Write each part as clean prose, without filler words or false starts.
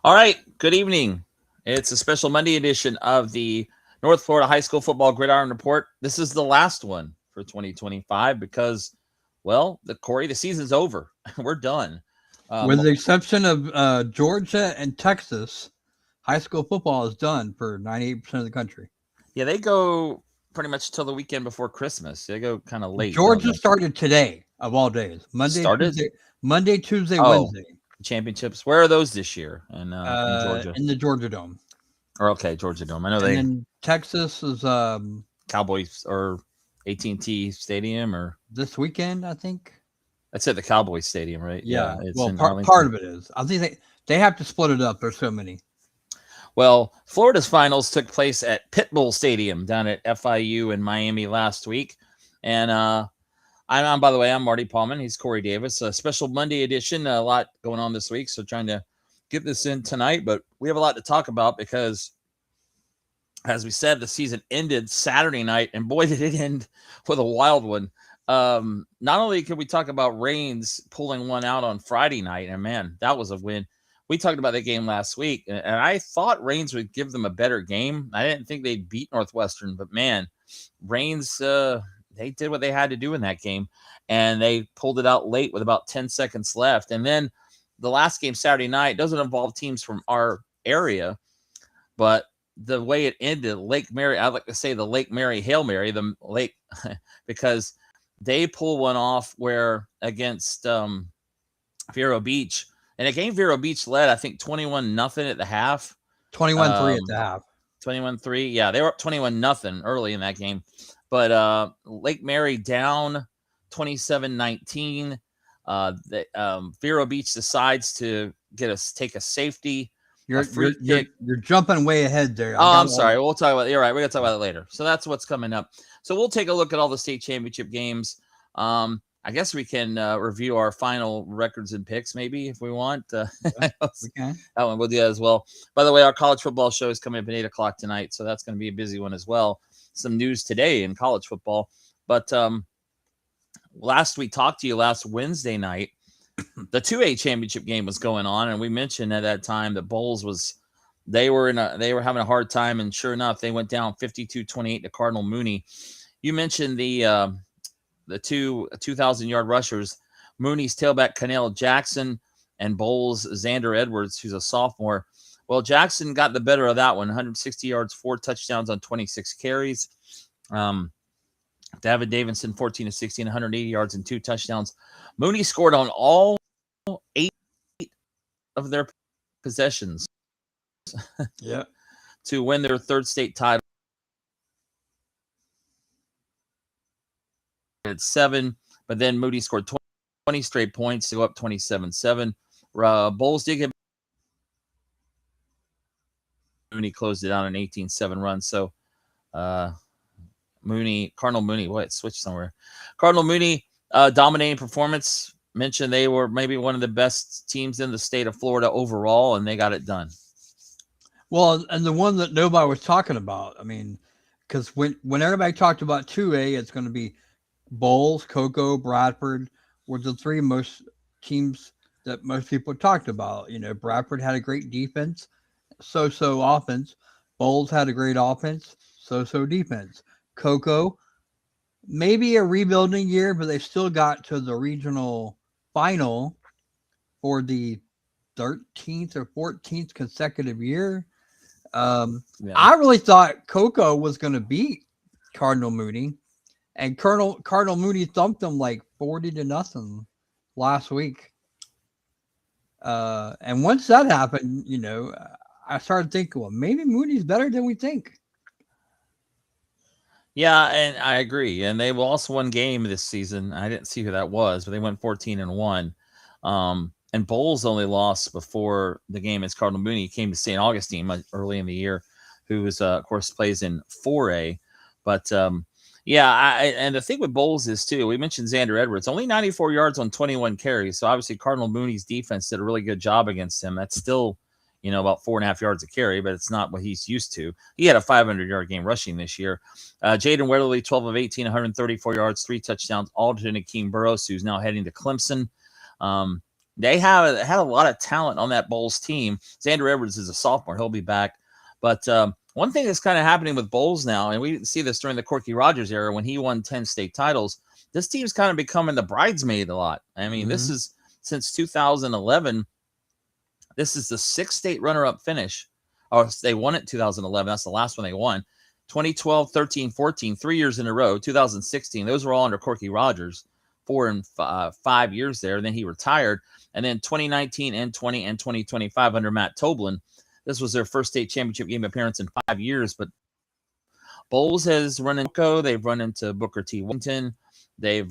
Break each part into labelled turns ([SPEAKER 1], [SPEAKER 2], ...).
[SPEAKER 1] All right, good evening. It's a special Monday edition of the North Florida High School Football Gridiron Report. This is the last one for 2025 because, well, the season's over. We're done.
[SPEAKER 2] With the exception of Georgia and Texas, high school football is done for 98% of the country.
[SPEAKER 1] Yeah, they go pretty much till the weekend before Christmas. They go kind of late, don't
[SPEAKER 2] Georgia
[SPEAKER 1] they?
[SPEAKER 2] started today, of all days.
[SPEAKER 1] Started?
[SPEAKER 2] Monday, Tuesday,
[SPEAKER 1] Oh,
[SPEAKER 2] Wednesday.
[SPEAKER 1] championships. Where are those this year in Georgia?
[SPEAKER 2] In the Georgia Dome.
[SPEAKER 1] Or okay, Georgia Dome. I know
[SPEAKER 2] And
[SPEAKER 1] they
[SPEAKER 2] then Texas is
[SPEAKER 1] Cowboys or AT&T Stadium or
[SPEAKER 2] this weekend, I think.
[SPEAKER 1] that's at the Cowboys Stadium, right?
[SPEAKER 2] Yeah.
[SPEAKER 1] It's
[SPEAKER 2] Well,
[SPEAKER 1] in
[SPEAKER 2] part
[SPEAKER 1] Arlington.
[SPEAKER 2] of it is. I think they have to split it up. There's so many.
[SPEAKER 1] Well, Florida's finals took place at Pitbull Stadium down at FIU in Miami last week. And I'm by the way, I'm Marty Pallman. He's Corey Davis. A special Monday edition. A lot going on this week, so trying to get this in tonight. But we have a lot to talk about because, as we said, the season ended Saturday night, and boy, did it end with a wild one. Not only could we talk about Reigns pulling one out on Friday night, and man, that was a win. We talked about that game last week, and I thought Reigns would give them a better game. I didn't think they'd beat Northwestern, but man, Reigns, they did what they had to do in that game, and they pulled it out late with about 10 seconds left. And then the last game Saturday night doesn't involve teams from our area, but the way it ended, Lake Mary, I'd like to say the Lake Mary Hail Mary, the lake, because they pull one off where against Vero Beach. And a game Vero Beach led, I think 21-0 at the half.
[SPEAKER 2] 21-3 at the half.
[SPEAKER 1] 21-3. Yeah, they were up 21-0 early in that game. But Lake Mary down 27-19. Vero Beach decides to take a safety.
[SPEAKER 2] You're jumping way ahead there.
[SPEAKER 1] I'm sorry. We'll talk about it. You're right. We're going to talk about it later. So that's what's coming up. So we'll take a look at all the state championship games. I guess we can review our final records and picks, maybe, if we want.
[SPEAKER 2] We can.
[SPEAKER 1] That one we'll do that as well. By the way, our college football show is coming up at 8 o'clock tonight, so that's going to be a busy one as well. Some news today in college football. But last we talked to you last Wednesday night, the 2A championship game was going on, and we mentioned at that time that Bowles they were having a hard time, and sure enough, they went down 52-28 to Cardinal Mooney. You mentioned the 2,000-yard rushers, Mooney's tailback Cannell Jackson and Bowles' Xander Edwards, who's a sophomore. Well, Jackson got the better of that one, 160 yards, 4 touchdowns on 26 carries. David Davidson, 14 of 16, 180 yards and 2 touchdowns. Mooney scored on all 8 of their possessions.
[SPEAKER 2] Yeah.
[SPEAKER 1] To win their third state title. At 7, but then Moody scored 20 straight points to go up 27-7. Bowles did get Mooney closed it out an 18-7 run. So Cardinal Mooney, what switched somewhere? Cardinal Mooney, dominating performance. Mentioned they were maybe one of the best teams in the state of Florida overall, and they got it done.
[SPEAKER 2] Well, and the one that nobody was talking about, I mean, because when everybody talked about 2A, it's going to be Bowles, Cocoa, Bradford were the 3 most teams that most people talked about. You know, Bradford had a great defense, so offense. Bowles had a great offense, so defense. Cocoa, maybe a rebuilding year, but they still got to the regional final for the 13th or 14th consecutive year. I really thought Cocoa was going to beat Cardinal Mooney. And Cardinal Mooney thumped them like 40-0 last week. And once that happened, you know, I started thinking, well, maybe Mooney's better than we think.
[SPEAKER 1] Yeah, and I agree. And they lost one game this season. I didn't see who that was, but they went 14-1. And Bowles only lost before the game as Cardinal Mooney. He came to St. Augustine early in the year, who was, of course, plays in 4A. But yeah, and the thing with Bowles is, too, we mentioned Xander Edwards, only 94 yards on 21 carries. So obviously Cardinal Mooney's defense did a really good job against him. That's still, you know, about 4.5 yards a carry, but it's not what he's used to. He had a 500-yard game rushing this year. Jaden Weatherly, 12 of 18, 134 yards, 3 touchdowns, all to Nakeem Burrows, who's now heading to Clemson. They had a lot of talent on that Bowls team. Xander Edwards is a sophomore; he'll be back. But one thing that's kind of happening with Bowls now, and we didn't see this during the Corky Rogers era when he won 10 state titles. This team's kind of becoming the bridesmaid a lot. I mean, this is since 2011. This is the 6th state runner-up finish. Oh, they won it in 2011. That's the last one they won. 2012, 13, 14, 3 years in a row. 2016, those were all under Corky Rogers. 4 and 5 years there. And then he retired. And then 2019 and 20 and 2025 under Matt Toblin. This was their first state championship game appearance in 5 years. But Bowles has run into they've run into Booker T. Washington. They've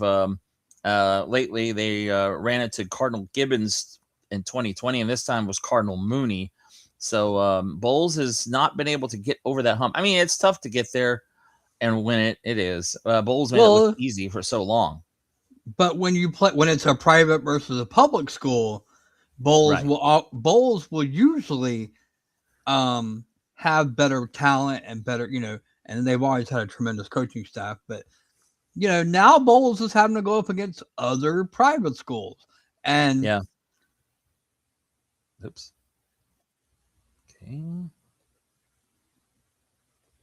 [SPEAKER 1] lately they ran into Cardinal Gibbons in 2020, and this time was Cardinal Mooney. So Bowles has not been able to get over that hump. I mean, it's tough to get there and win it is. Bowles made it look easy for so long.
[SPEAKER 2] But when you play, when it's a private versus a public school, Bowles will usually have better talent and better, and they've always had a tremendous coaching staff. But now Bowles is having to go up against other private schools, and
[SPEAKER 1] yeah. Oops. Okay.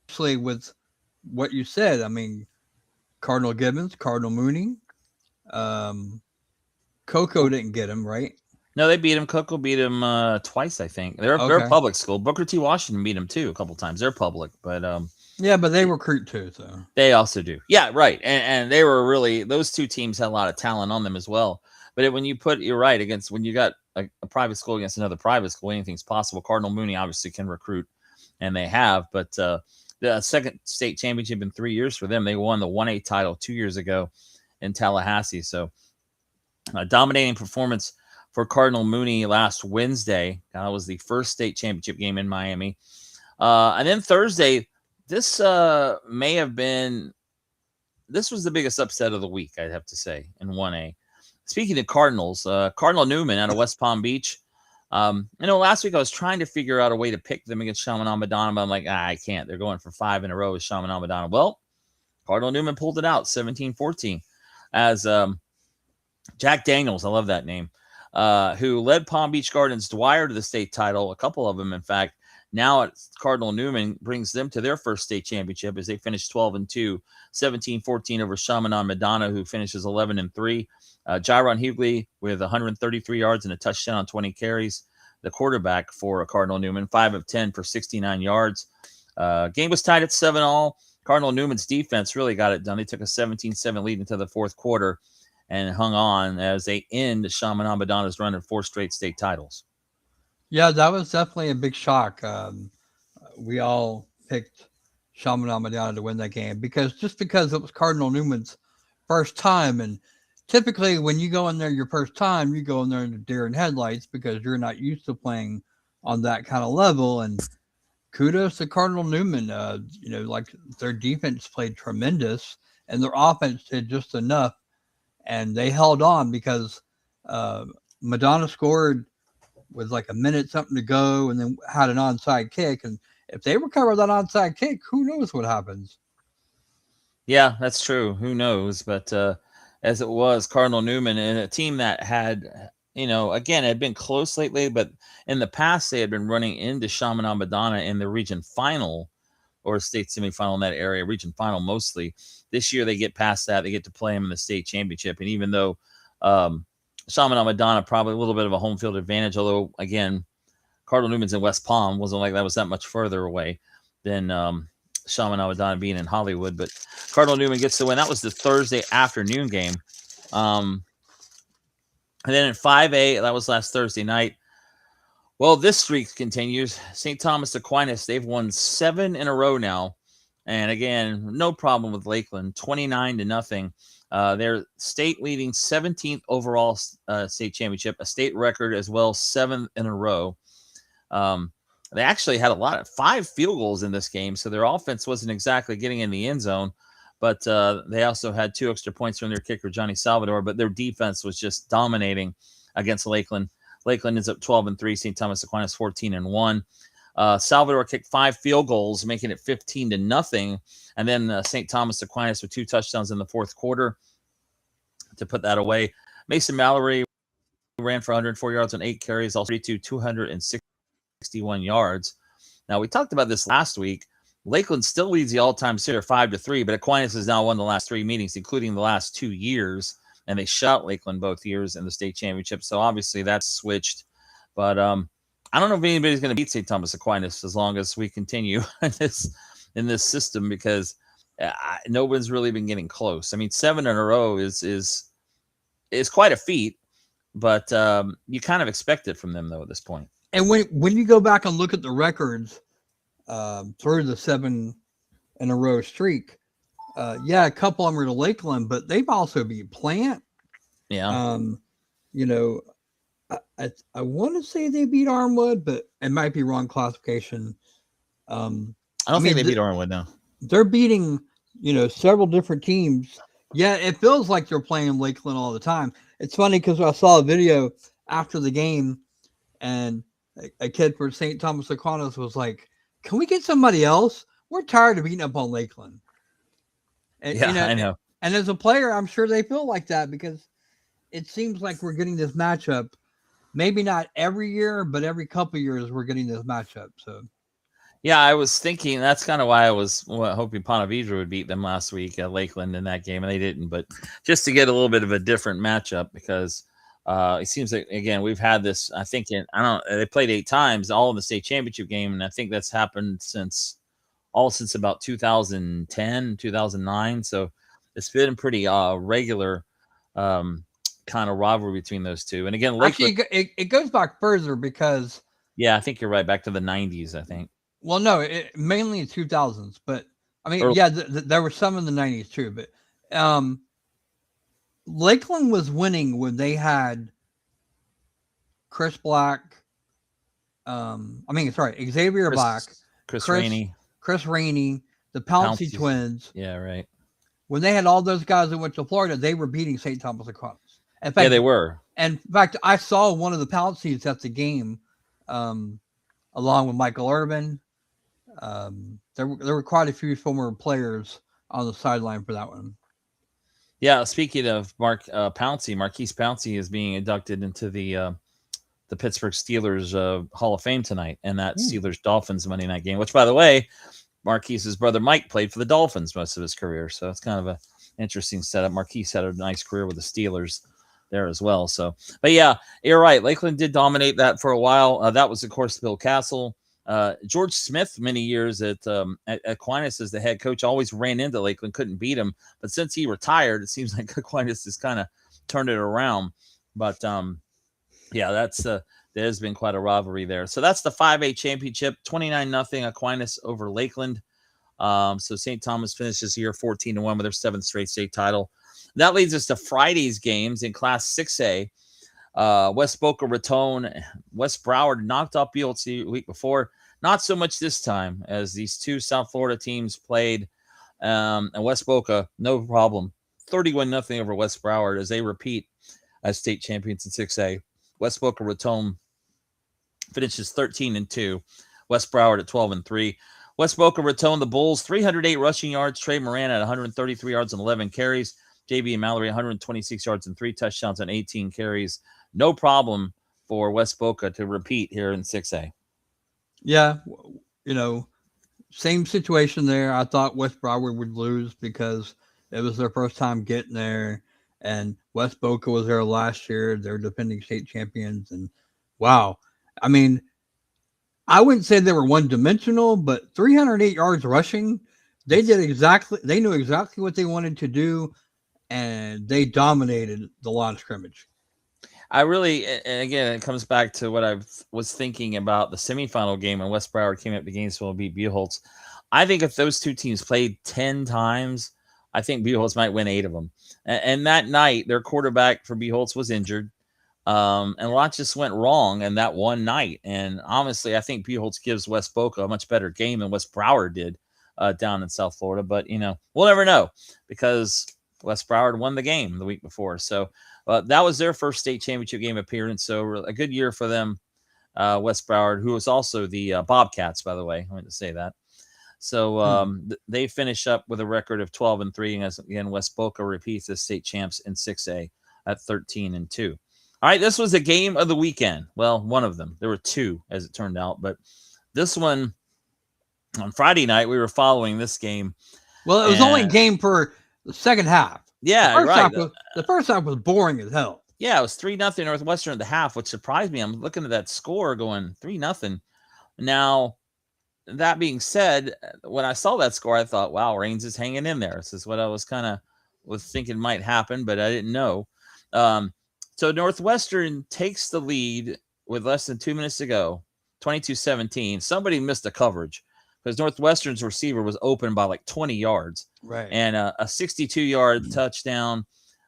[SPEAKER 2] Actually, with what you said, I mean, Cardinal Gibbons, Cardinal Mooney, Coco didn't get him, right?
[SPEAKER 1] No, they beat him. Coco beat him twice, I think. They're a public school. Booker T. Washington beat him too a couple times. They're public, but
[SPEAKER 2] yeah, but they recruit too, so
[SPEAKER 1] they also do. Yeah, right. And they were really, those two teams had a lot of talent on them as well. But when you put, you're right, against when you got a private school against another private school, anything's possible. Cardinal Mooney obviously can recruit, and they have. But the second state championship in 3 years for them. They won the 1A title 2 years ago in Tallahassee. So a dominating performance for Cardinal Mooney last Wednesday. That was the first state championship game in Miami. And then Thursday, this may have been, this was the biggest upset of the week, I'd have to say, in 1A. Speaking of Cardinals, Cardinal Newman out of West Palm Beach. Last week I was trying to figure out a way to pick them against Chaminade Madonna, but I'm like, I can't. They're going for 5 in a row with Chaminade Madonna. Well, Cardinal Newman pulled it out, 17-14, as Jack Daniels, I love that name, who led Palm Beach Gardens Dwyer to the state title, a couple of them, in fact. Now Cardinal Newman brings them to their first state championship as they finish 12-2, 17-14 over Chaminade Madonna, who finishes 11-3. Jaron Hughley with 133 yards and a touchdown on 20 carries. The quarterback for Cardinal Newman, 5 of 10 for 69 yards. Game was tied at 7-all. Cardinal Newman's defense really got it done. They took a 17-7 lead into the fourth quarter and hung on as they end Chaminade Madonna's run of 4 straight state titles.
[SPEAKER 2] Yeah, that was definitely a big shock. We all picked Chaminade Madonna to win that game because it was Cardinal Newman's first time. And typically when you go in there your first time, you go in there in the deer in headlights because you're not used to playing on that kind of level. And kudos to Cardinal Newman. Their defense played tremendous and their offense did just enough. And they held on because Madonna scored with like a minute something to go and then had an onside kick. And if they recover that onside kick, who knows what happens?
[SPEAKER 1] Yeah, that's true. Who knows? But as it was, Cardinal Newman and a team that had, again, had been close lately, but in the past they had been running into Chaminade Madonna in the region final or state semifinal in that area, region final mostly. This year they get past that. They get to play them in the state championship. And even though Chaminade Madonna probably a little bit of a home field advantage, although, again, Cardinal Newman's in West Palm. Wasn't like that was that much further away than Chaminade Madonna being in Hollywood. But Cardinal Newman gets the win. That was the Thursday afternoon game. And then in 5A, that was last Thursday night. Well, this streak continues. St. Thomas Aquinas, they've won 7 in a row now. And again, no problem with Lakeland, 29-0. Their state leading 17th overall state championship, a state record as well, 7th in a row. They actually had 5 field goals in this game, so their offense wasn't exactly getting in the end zone, but they also had 2 extra points from their kicker, Johnny Salvador, but their defense was just dominating against Lakeland. Lakeland is up 12-3, St. Thomas Aquinas 14-1. Salvador kicked 5 field goals, making it 15-0. And then St. Thomas Aquinas with 2 touchdowns in the fourth quarter to put that away. Mason Mallory ran for 104 yards on 8 carries, also 261 yards. Now, we talked about this last week. Lakeland still leads the all-time series 5-3, but Aquinas has now won the last 3 meetings, including the last 2 years, and they shut Lakeland both years in the state championship. So obviously that's switched. But I don't know if anybody's going to beat St. Thomas Aquinas as long as we continue in this system, because nobody's really been getting close. I mean, 7 in a row is quite a feat, but you kind of expect it from them though at this point.
[SPEAKER 2] And when you go back and look at the records through the 7 in a row streak, a couple of them are to Lakeland, but they've also beat Plant.
[SPEAKER 1] Yeah.
[SPEAKER 2] You know, I want to say they beat Armwood, but it might be wrong classification.
[SPEAKER 1] I don't think they beat Armwood now.
[SPEAKER 2] They're beating, several different teams. Yeah, it feels like they're playing Lakeland all the time. It's funny because I saw a video after the game, and a kid for St. Thomas Aquinas was like, "Can we get somebody else? We're tired of beating up on Lakeland." And,
[SPEAKER 1] yeah, I know.
[SPEAKER 2] And as a player, I'm sure they feel like that, because it seems like we're getting this matchup. Maybe not every year, but every couple of years we're getting this matchup. So,
[SPEAKER 1] yeah, I was thinking that's kind of why I was hoping Ponte Vedra would beat them last week at Lakeland in that game, and they didn't. But just to get a little bit of a different matchup, because it seems like, again, we've had this. I think they played 8 times, all in the state championship game, and I think that's happened since about 2010, 2009. So it's been pretty regular kind of rivalry between those two. And again,
[SPEAKER 2] Lakeland, actually, it goes back further, because
[SPEAKER 1] I think you're right, back to the 90s, I think.
[SPEAKER 2] Well, no, mainly in 2000s, but I mean, there were some in the 90s too. But Lakeland was winning when they had Chris Black. Xavier Black,
[SPEAKER 1] Chris Rainey,
[SPEAKER 2] the Pouncey twins.
[SPEAKER 1] Yeah, right.
[SPEAKER 2] When they had all those guys that went to Florida, they were beating St. Thomas Aquinas.
[SPEAKER 1] In fact, they were.
[SPEAKER 2] And in fact, I saw one of the Pounceys at the game, along with Michael Urban. There were quite a few former players on the sideline for that one.
[SPEAKER 1] Yeah, speaking of Marquise Pouncey is being inducted into the Pittsburgh Steelers Hall of Fame tonight, and that Steelers Dolphins Monday night game. Which, by the way, Marquise's brother Mike played for the Dolphins most of his career, so it's kind of a interesting setup. Marquise had a nice career with the Steelers there as well. So, but yeah, you're right. Lakeland did dominate that for a while. That was, of course, Bill Castle. George Smith, many years at Aquinas as the head coach, always ran into Lakeland, couldn't beat him. But since he retired, it seems like Aquinas has kind of turned it around. But there's been quite a rivalry there. So that's the 5A championship, 29-0 Aquinas over Lakeland. So St. Thomas finishes here 14-1 with their 7th straight state title. That leads us to Friday's games in Class 6A. West Boca Raton, West Broward knocked off Beals the week before. Not so much this time, as these two South Florida teams played. And West Boca, no problem, 31-0 over West Broward as they repeat as state champions in 6A. West Boca Raton finishes 13-2. West Broward at 12-3. West Boca Raton, the Bulls, 308 rushing yards. Trey Moran at 133 yards and 11 carries. JB Mallory, 126 yards and 3 touchdowns on 18 carries. No problem for West Boca to repeat here in 6A.
[SPEAKER 2] Yeah, same situation there. I thought West Broward would lose because it was their first time getting there, and West Boca was there last year. They're defending state champions, and wow. I mean, I wouldn't say they were one-dimensional, but 308 yards rushing, they knew exactly what they wanted to do, and they dominated the line of scrimmage.
[SPEAKER 1] And again, it comes back to what I was thinking about the semifinal game when West Broward came up to Gainesville and beat Buchholz. I think if those two teams played 10 times, I think Buchholz might win 8 of them. And that night, their quarterback for Buchholz was injured. And a lot just went wrong in that one night. And honestly, I think Buchholz gives West Boca a much better game than West Broward did down in South Florida. But, we'll never know because West Broward won the game the week before. So that was their first state championship game appearance. So a good year for them, West Broward, who was also the Bobcats, by the way. I meant to say that. So they finish up with a record of 12-3. And as again, West Boca repeats as state champs in 6A at 13-2. All right, this was a game of the weekend. Well, one of them. There were two, as it turned out, but this one on Friday night we were following this game.
[SPEAKER 2] Well, it was only a
[SPEAKER 1] And
[SPEAKER 2] game for the second half.
[SPEAKER 1] yeah, right.
[SPEAKER 2] The first half was boring as hell.
[SPEAKER 1] Yeah, it was 3-0 Northwestern at the half, which surprised me. I'm looking at that score going 3-0. Now, that being said, when I saw that score, I thought, wow, Reigns is hanging in there. This is what I was thinking might happen, but I didn't know. So Northwestern takes the lead with less than 2 minutes to go, 22-17. Somebody missed a coverage because Northwestern's receiver was open by like 20 yards.
[SPEAKER 2] Right.
[SPEAKER 1] And a 62-yard touchdown.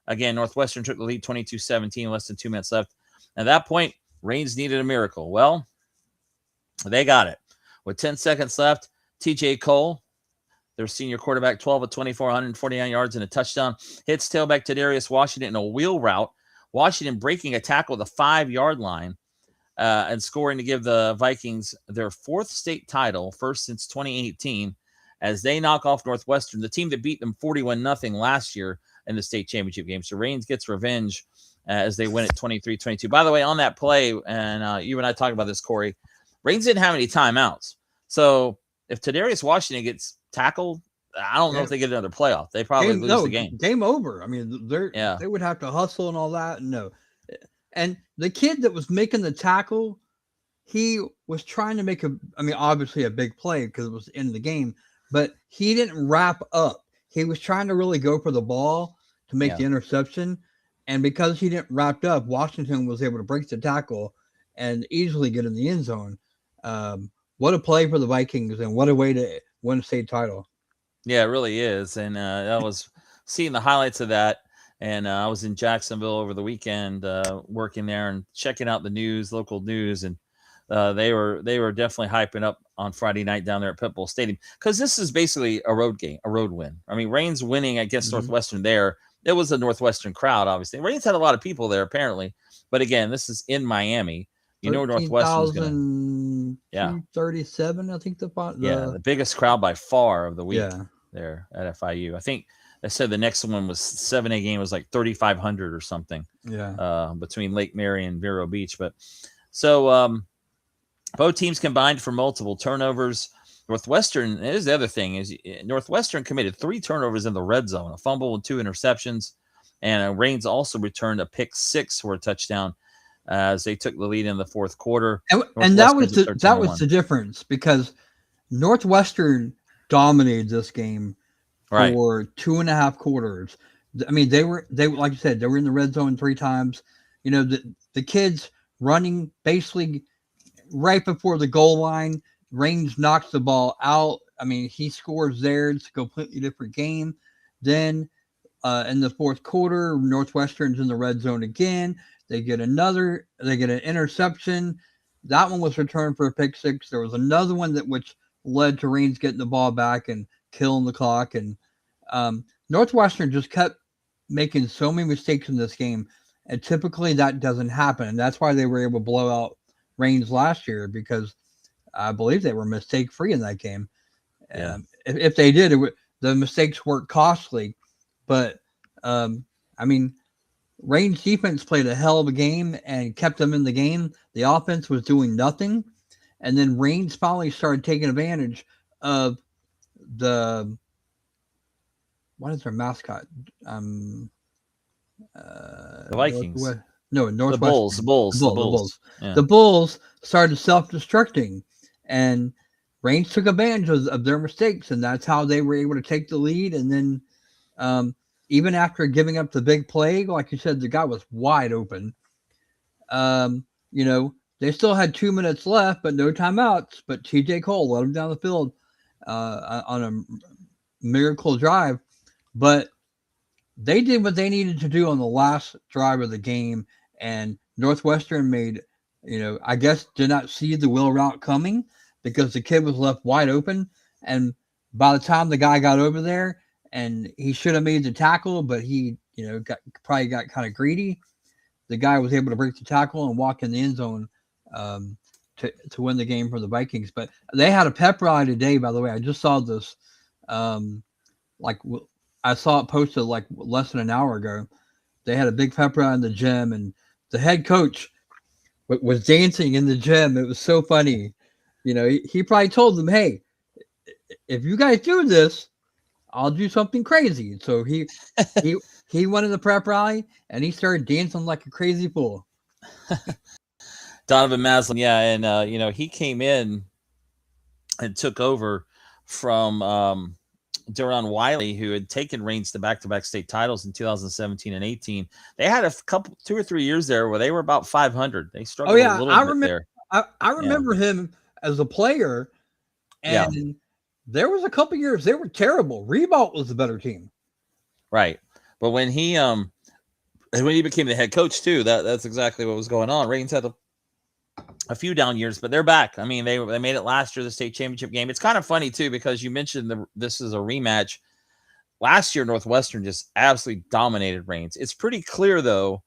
[SPEAKER 1] Again, Northwestern took the lead 22-17, less than 2 minutes left. At that point, Reigns needed a miracle. Well, they got it. With 10 seconds left, TJ Cole, their senior quarterback, 12 of 24, 149 yards and a touchdown, hits tailback Tadarius Washington in a wheel route. Washington breaking a tackle at the 5-yard line and scoring to give the Vikings their fourth state title, first since 2018, as they knock off Northwestern, the team that beat them 41-0 last year in the state championship game. So Reigns gets revenge as they win it 23-22. By the way, on that play, and you and I talked about this, Corey, Reigns didn't have any timeouts. So if Tadarius Washington gets tackled, I don't know if they get another playoff. They probably lose the game.
[SPEAKER 2] Game over. I mean, they would have to hustle and all that. No. And the kid that was making the tackle, he was trying to make obviously a big play because it was the end of the game, but he didn't wrap up. He was trying to really go for the ball to make the interception. And because he didn't wrap up, Washington was able to break the tackle and easily get in the end zone. What a play for the Vikings, and what a way to win a state title.
[SPEAKER 1] Yeah, it really is. And I was seeing the highlights of that. And I was in Jacksonville over the weekend working there and checking out the news, local news. And they were definitely hyping up on Friday night down there at Pitbull Stadium, because this is basically a road game, a road win. I mean, Reigns winning against Northwestern there. It was a Northwestern crowd, obviously. Reigns had a lot of people there, apparently. But again, this is in Miami. You know, Northwestern's going to
[SPEAKER 2] 37, I think
[SPEAKER 1] the biggest crowd by far of the week there at FIU. I think they said the next one was 7A game was like 3,500 or something.
[SPEAKER 2] Yeah.
[SPEAKER 1] Between Lake Mary and Vero Beach. But so both teams combined for multiple turnovers. Northwestern, here's the other thing, is Northwestern committed 3 turnovers in the red zone, a fumble and 2 interceptions. And Reigns also returned a pick 6 for a touchdown as they took the lead in the fourth quarter.
[SPEAKER 2] And that was the difference, because Northwestern dominated this game for 2.5 quarters. I mean, they like you said, they were in the red zone 3 times. You know, the kids running basically right before the goal line. Reigns knocks the ball out. I mean, he scores there. It's a completely different game. Then in the fourth quarter, Northwestern's in the red zone again. They get an interception. That one was returned for a pick 6. There was another one which led to Reigns getting the ball back and killing the clock. And Northwestern just kept making so many mistakes in this game. And typically that doesn't happen. And that's why they were able to blow out Reigns last year, because I believe they were mistake-free in that game. If they did, the mistakes weren't costly. But, I mean, Reigns' defense played a hell of a game and kept them in the game. The offense was doing nothing. And then Reigns finally started taking advantage of what is their mascot?
[SPEAKER 1] The Vikings.
[SPEAKER 2] Northwest.
[SPEAKER 1] The Bulls.
[SPEAKER 2] Yeah. The Bulls started self-destructing, and Reigns took advantage of their mistakes, and that's how they were able to take the lead. And then even after giving up the big play, like you said, the guy was wide open. You know, they still had 2 minutes left, but no timeouts. But TJ Cole let them down the field on a miracle drive. But they did what they needed to do on the last drive of the game, and Northwestern made, I guess did not see the wheel route coming, because the kid was left wide open. And by the time the guy got over there, and he should have made the tackle, but he, probably got kind of greedy. The guy was able to break the tackle and walk in the end zone to win the game for the Vikings. But they had a pep rally today, by the way. I just saw this. I saw it posted like less than an hour ago. They had a big pep rally in the gym, and the head coach was dancing in the gym. It was so funny. He probably told them, "Hey, if you guys do this, I'll do something crazy." So he he went in the prep rally and he started dancing like a crazy fool.
[SPEAKER 1] Donovan Maslin, yeah, and he came in and took over from Duron Wiley, who had taken Reigns to back-to-back state titles in 2017 and 18. They had a couple, 2 or 3 years there where they were about 500. They
[SPEAKER 2] Oh
[SPEAKER 1] struggled a
[SPEAKER 2] yeah,
[SPEAKER 1] little
[SPEAKER 2] I
[SPEAKER 1] bit
[SPEAKER 2] remember.
[SPEAKER 1] there.
[SPEAKER 2] I
[SPEAKER 1] Yeah,
[SPEAKER 2] remember him as a player,
[SPEAKER 1] yeah,
[SPEAKER 2] and there was a couple years they were terrible. Reebok was the better team.
[SPEAKER 1] right. But when he became the head coach too, that's exactly what was going on. Reigns had a few down years, but they're back. I mean, they made it last year, the state championship game. It's kind of funny too because you mentioned this is a rematch. Last year, Northwestern just absolutely dominated Reigns. It's pretty clear though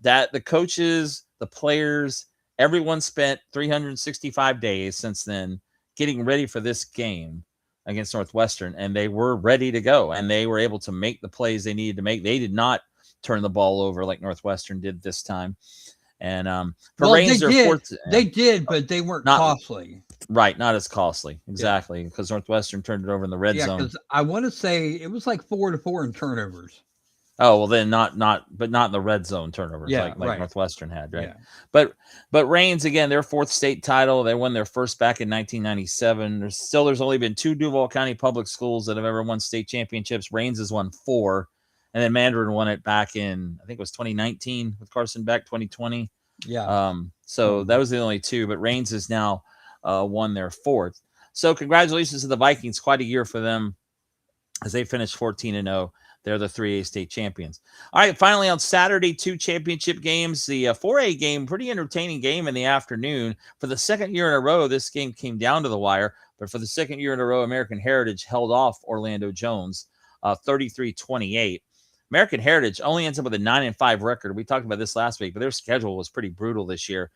[SPEAKER 1] that the coaches, the players, everyone spent 365 days since then getting ready for this game against Northwestern, and they were ready to go, and they were able to make the plays they needed to make. They did not turn the ball over like Northwestern did this time. And for
[SPEAKER 2] Well,
[SPEAKER 1] Reigns, they're fourth.
[SPEAKER 2] they did, but they weren't
[SPEAKER 1] Not
[SPEAKER 2] costly.
[SPEAKER 1] right, not as costly, exactly, because Northwestern turned it over in the red
[SPEAKER 2] Yeah,
[SPEAKER 1] zone.
[SPEAKER 2] because I want to say it was like 4-4 in turnovers.
[SPEAKER 1] Oh well, then not in the red zone turnovers
[SPEAKER 2] Yeah,
[SPEAKER 1] like
[SPEAKER 2] right.
[SPEAKER 1] Northwestern had, right?
[SPEAKER 2] Yeah.
[SPEAKER 1] But Reigns again, their fourth state title. They won their first back in 1997. There's only been 2 Duval County public schools that have ever won state championships. Reigns has won 4, and then Mandarin won it back in I think it was 2019 with Carson Beck, 2020.
[SPEAKER 2] Yeah.
[SPEAKER 1] So that was the only 2, but Reigns has now won their 4th. So congratulations to the Vikings. Quite a year for them as they finished 14-0. They're the 3A state champions. All right, finally on Saturday, 2 championship games. The 4A game, pretty entertaining game in the afternoon. For the second year in a row, this game came down to the wire. But for the second year in a row, American Heritage held off Orlando Jones 33-28. American Heritage only ends up with a 9-5 record. We talked about this last week, but their schedule was pretty brutal this year.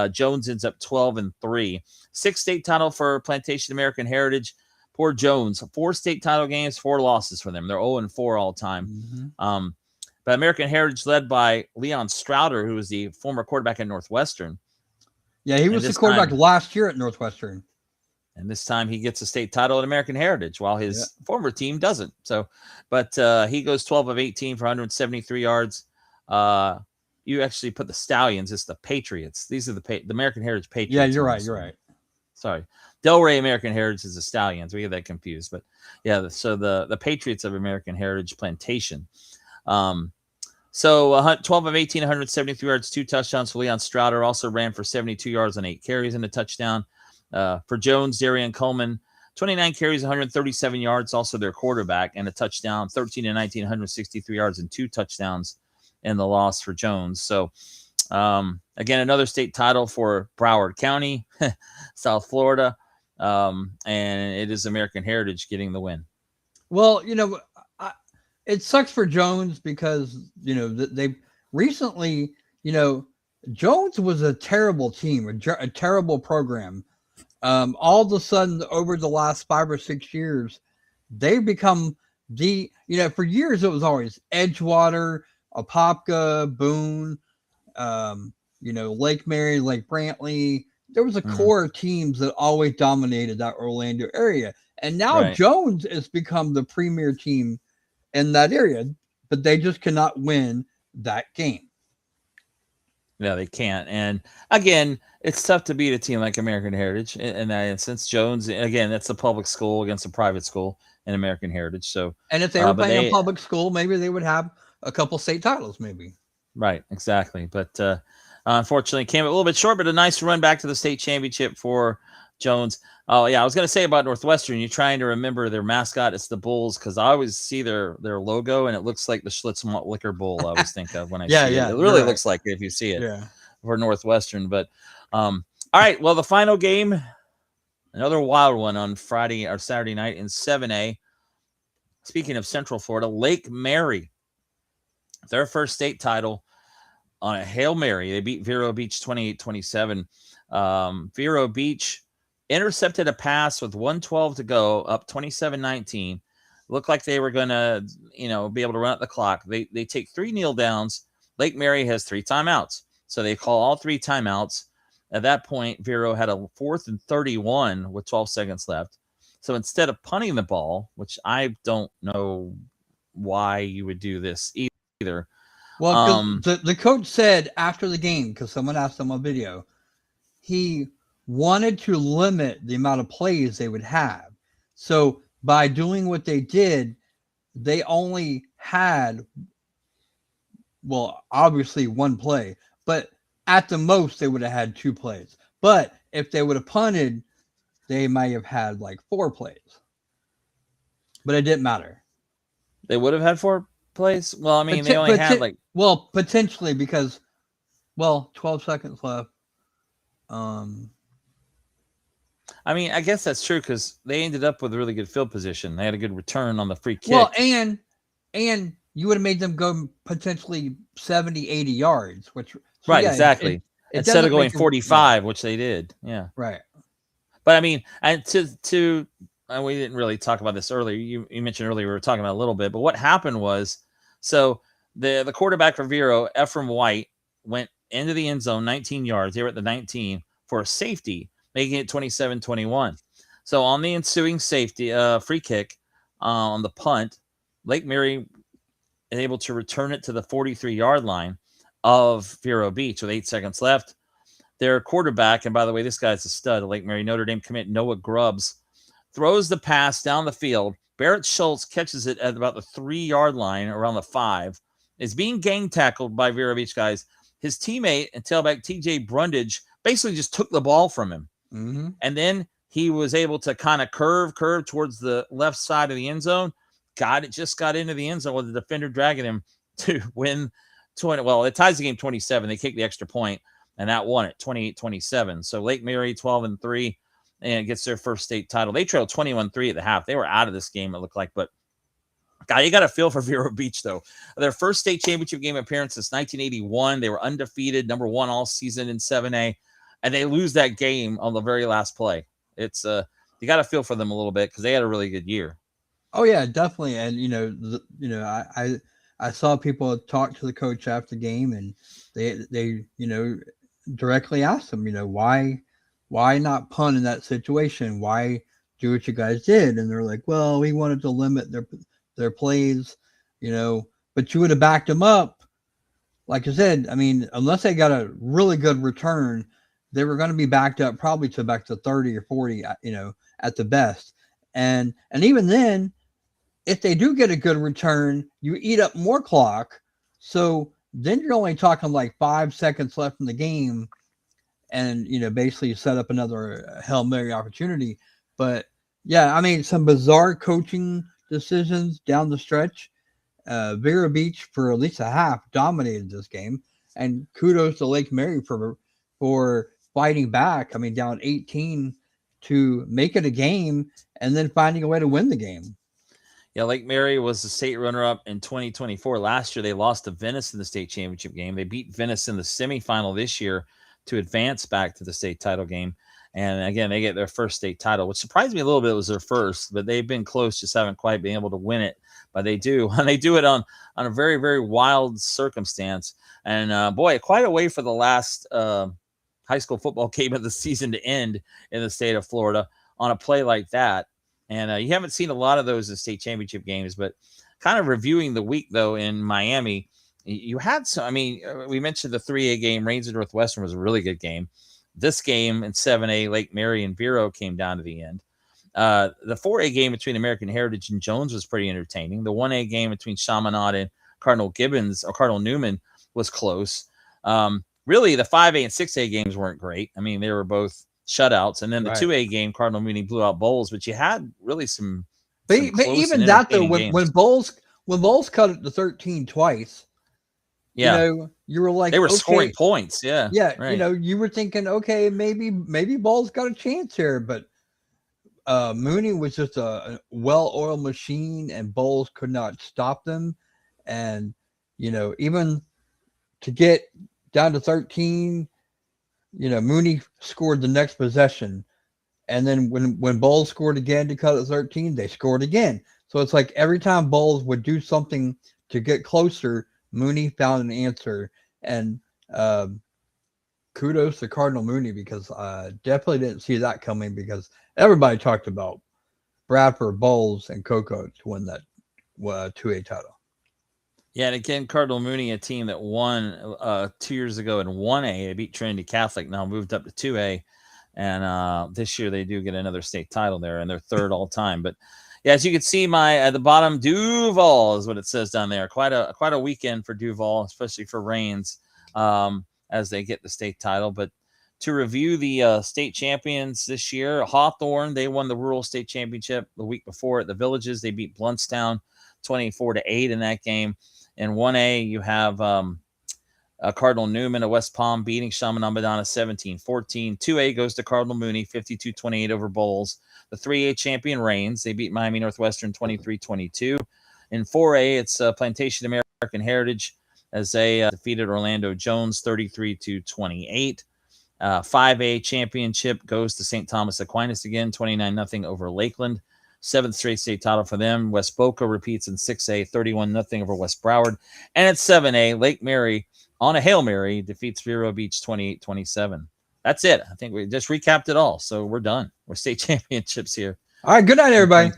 [SPEAKER 1] Jones ends up 12-3. 6th state title for Plantation American Heritage. Poor Jones, 4 state title games, 4 losses for them. They're 0-4 all time.
[SPEAKER 2] Mm-hmm.
[SPEAKER 1] But American Heritage led by Leon Strouder, who was the former quarterback at Northwestern.
[SPEAKER 2] Yeah, he was the quarterback last year at Northwestern.
[SPEAKER 1] And this time he gets a state title at American Heritage while his former team doesn't. So, but he goes 12 of 18 for 173 yards. You actually put the Stallions. It's the Patriots. These are the American Heritage Patriots.
[SPEAKER 2] Yeah, you're right. You're right.
[SPEAKER 1] Sorry. Delray American Heritage is the Stallions. We get that confused. But yeah, so the Patriots of American Heritage Plantation. So 12 of 18, 173 yards, 2 touchdowns for Leon Strouder. Also ran for 72 yards on 8 carries and a touchdown. For Jones, Darian Coleman, 29 carries, 137 yards, also their quarterback, and a touchdown. 13 and 19, 163 yards and 2 touchdowns in the loss for Jones. So again, another state title for Broward County, South Florida. And it is American Heritage getting the win.
[SPEAKER 2] Well, it sucks for Jones because, they recently, Jones was a terrible team, a terrible program. All of a sudden, over the last 5 or 6 years, they've become for years it was always Edgewater, Apopka, Boone, Lake Mary, Lake Brantley. There was a core of teams that always dominated that Orlando area. And now Jones has become the premier team in that area, but they just cannot win that game.
[SPEAKER 1] Yeah, they can't. And again, it's tough to beat a team like American Heritage in that instance. Jones, again, that's a public school against a private school in American Heritage. So,
[SPEAKER 2] and if they were playing a public school, maybe they would have a couple state titles, maybe.
[SPEAKER 1] Right, exactly. But unfortunately, came a little bit short, but a nice run back to the state championship for Jones. Oh, yeah, I was going to say about Northwestern, you're trying to remember their mascot. It's the Bulls, because I always see their logo, and it looks like the Schlitz Malt Liquor Bowl I always think of when I see it. It really looks like it if you see it for Northwestern. But, all right, well, the final game, another wild one on Friday or Saturday night in 7A. Speaking of Central Florida, Lake Mary, their first state title on a Hail Mary. They beat Vero Beach 28-27. Vero Beach intercepted a pass with 1:12 to go, up 27-19. Looked like they were going to, be able to run out the clock. They take 3 kneel downs. Lake Mary has 3 timeouts. So they call all 3 timeouts. At that point, Vero had a 4th and 31 with 12 seconds left. So instead of punting the ball, which I don't know why you would do this either.
[SPEAKER 2] Well, because the coach said after the game, because someone asked him on video, he wanted to limit the amount of plays they would have. So by doing what they did, they only had, well, obviously 1 play, but at the most they would have had 2 plays. But if they would have punted, they might have had like 4 plays. But it didn't matter.
[SPEAKER 1] They would have had 4 plays. Well, I mean, they only had like,
[SPEAKER 2] well, potentially because, well, 12 seconds left.
[SPEAKER 1] I mean, I guess that's true because they ended up with a really good field position. They had a good return on the free kick.
[SPEAKER 2] Well, and you would have made them go potentially 70, 80 yards, which
[SPEAKER 1] right, yeah, exactly. Instead of going 45, which they did. Yeah.
[SPEAKER 2] Right.
[SPEAKER 1] But I mean, and we didn't really talk about this earlier. You mentioned earlier, we were talking about a little bit, but what happened was, so the quarterback for Vero, Ephraim White, went into the end zone 19 yards. They were at the 19 for a safety, making it 27-21. So on the ensuing safety, free kick on the punt, Lake Mary is able to return it to the 43-yard line of Vero Beach with 8 seconds left. Their quarterback, and by the way, this guy's a stud, Lake Mary Notre Dame commit Noah Grubbs, throws the pass down the field. Barrett Schultz catches it at about the 3-yard line, around the 5, is being gang tackled by Vero Beach guys. His teammate and tailback TJ Brundage basically just took the ball from him.
[SPEAKER 2] Mm-hmm.
[SPEAKER 1] And then he was able to kind of curve towards the left side of the end zone. Got into the end zone with the defender dragging him to win 20. Well, it ties the game 27. They kick the extra point, and that won it 28-27. So Lake Mary 12-3 and gets their first state title. They trailed 21-3 at the half. They were out of this game, it looked like, but God, you got to feel for Vero Beach, though. Their first state championship game appearance since 1981. They were undefeated, number 1 all season in 7A, and they lose that game on the very last play. It's you got to feel for them a little bit because they had a really good year.
[SPEAKER 2] Oh yeah, definitely. And I saw people talk to the coach after the game, and they directly asked him, why not punt in that situation? Why do what you guys did? And they're like, well, we wanted to limit their plays, but you would have backed them up. Like I said, I mean, unless they got a really good return, they were going to be backed up probably to back to 30 or 40, at the best. And even then, if they do get a good return, you eat up more clock. So then you're only talking like 5 seconds left in the game, and basically set up another Hail Mary opportunity. But yeah, I mean, some bizarre coaching decisions down the stretch. Vero Beach for at least a half dominated this game, and kudos to Lake Mary for fighting back. I mean, down 18 to make it a game, and then finding a way to win the game.
[SPEAKER 1] Yeah, Lake Mary was the state runner-up in 2024. Last year, they lost to Venice in the state championship game. They beat Venice in the semifinal this year to advance back to the state title game. And again, they get their first state title, which surprised me a little bit. It was their first, but they've been close, just haven't quite been able to win it. But they do. And they do it on a very, very wild circumstance. And boy, quite a way for the last high school football game of the season to end in the state of Florida on a play like that. And you haven't seen a lot of those in state championship games, but kind of reviewing the week, though, in Miami, you had some. I mean, we mentioned the 3A game. Rains and Northwestern was a really good game. This game in 7A, Lake Mary and Vero came down to the end. The 4A game between American Heritage and Jones was pretty entertaining. The 1A game between Chaminade and Cardinal Newman was close. Really, the 5A and 6A games weren't great. I mean, they were both shutouts, and then the 2A game, Cardinal Mooney blew out Bowles, but you had really some.
[SPEAKER 2] But even that though, when Bowles cut it to 13 twice, you were like,
[SPEAKER 1] they were scoring points, yeah,
[SPEAKER 2] right. You were thinking, okay, maybe Bowles got a chance here, but Mooney was just a well-oiled machine, and Bowles could not stop them, and even to get down to 13. Mooney scored the next possession, and then when Bowles scored again to cut it 13, they scored again. So it's like every time Bowles would do something to get closer, Mooney found an answer. And kudos to Cardinal Mooney because I definitely didn't see that coming because everybody talked about Bradford, Bowles, and Coco to win that 2A title.
[SPEAKER 1] Yeah, and again, Cardinal Mooney, a team that won 2 years ago in 1A. They beat Trinity Catholic, now moved up to 2A. And this year they do get another state title there, and they're third all time. But yeah, as you can see, at the bottom, Duval is what it says down there. Quite a weekend for Duval, especially for Rains, as they get the state title. But to review the state champions this year, Hawthorne, they won the rural state championship the week before at the Villages. They beat Bluntstown 24-8 in that game. In 1A, you have Cardinal Newman of West Palm beating Chaminade-Madonna 17-14. 2A goes to Cardinal Mooney 52-28 over Bowles. The 3A champion Rains, they beat Miami Northwestern 23-22. In 4A, it's Plantation American Heritage as they defeated Orlando Jones 33-28. 5A championship goes to St. Thomas Aquinas again, 29-0 over Lakeland. 7th straight state title for them. West Boca repeats in 6A, 31-0 over West Broward. And at 7A, Lake Mary on a Hail Mary defeats Vero Beach 28-27. That's it. I think we just recapped it all. So we're done. We're state championships here.
[SPEAKER 2] All right. Good night, everybody.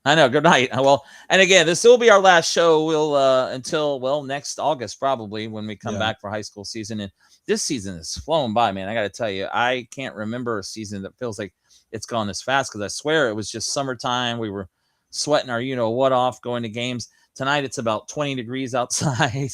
[SPEAKER 1] I know. Good night. Well, and again, this will be our last show. We'll until next August probably when we come back for high school season. And this season has flown by, man. I got to tell you, I can't remember a season that feels like it's gone this fast because I swear it was just summertime. We were sweating our what off going to games. Tonight it's about 20 degrees outside.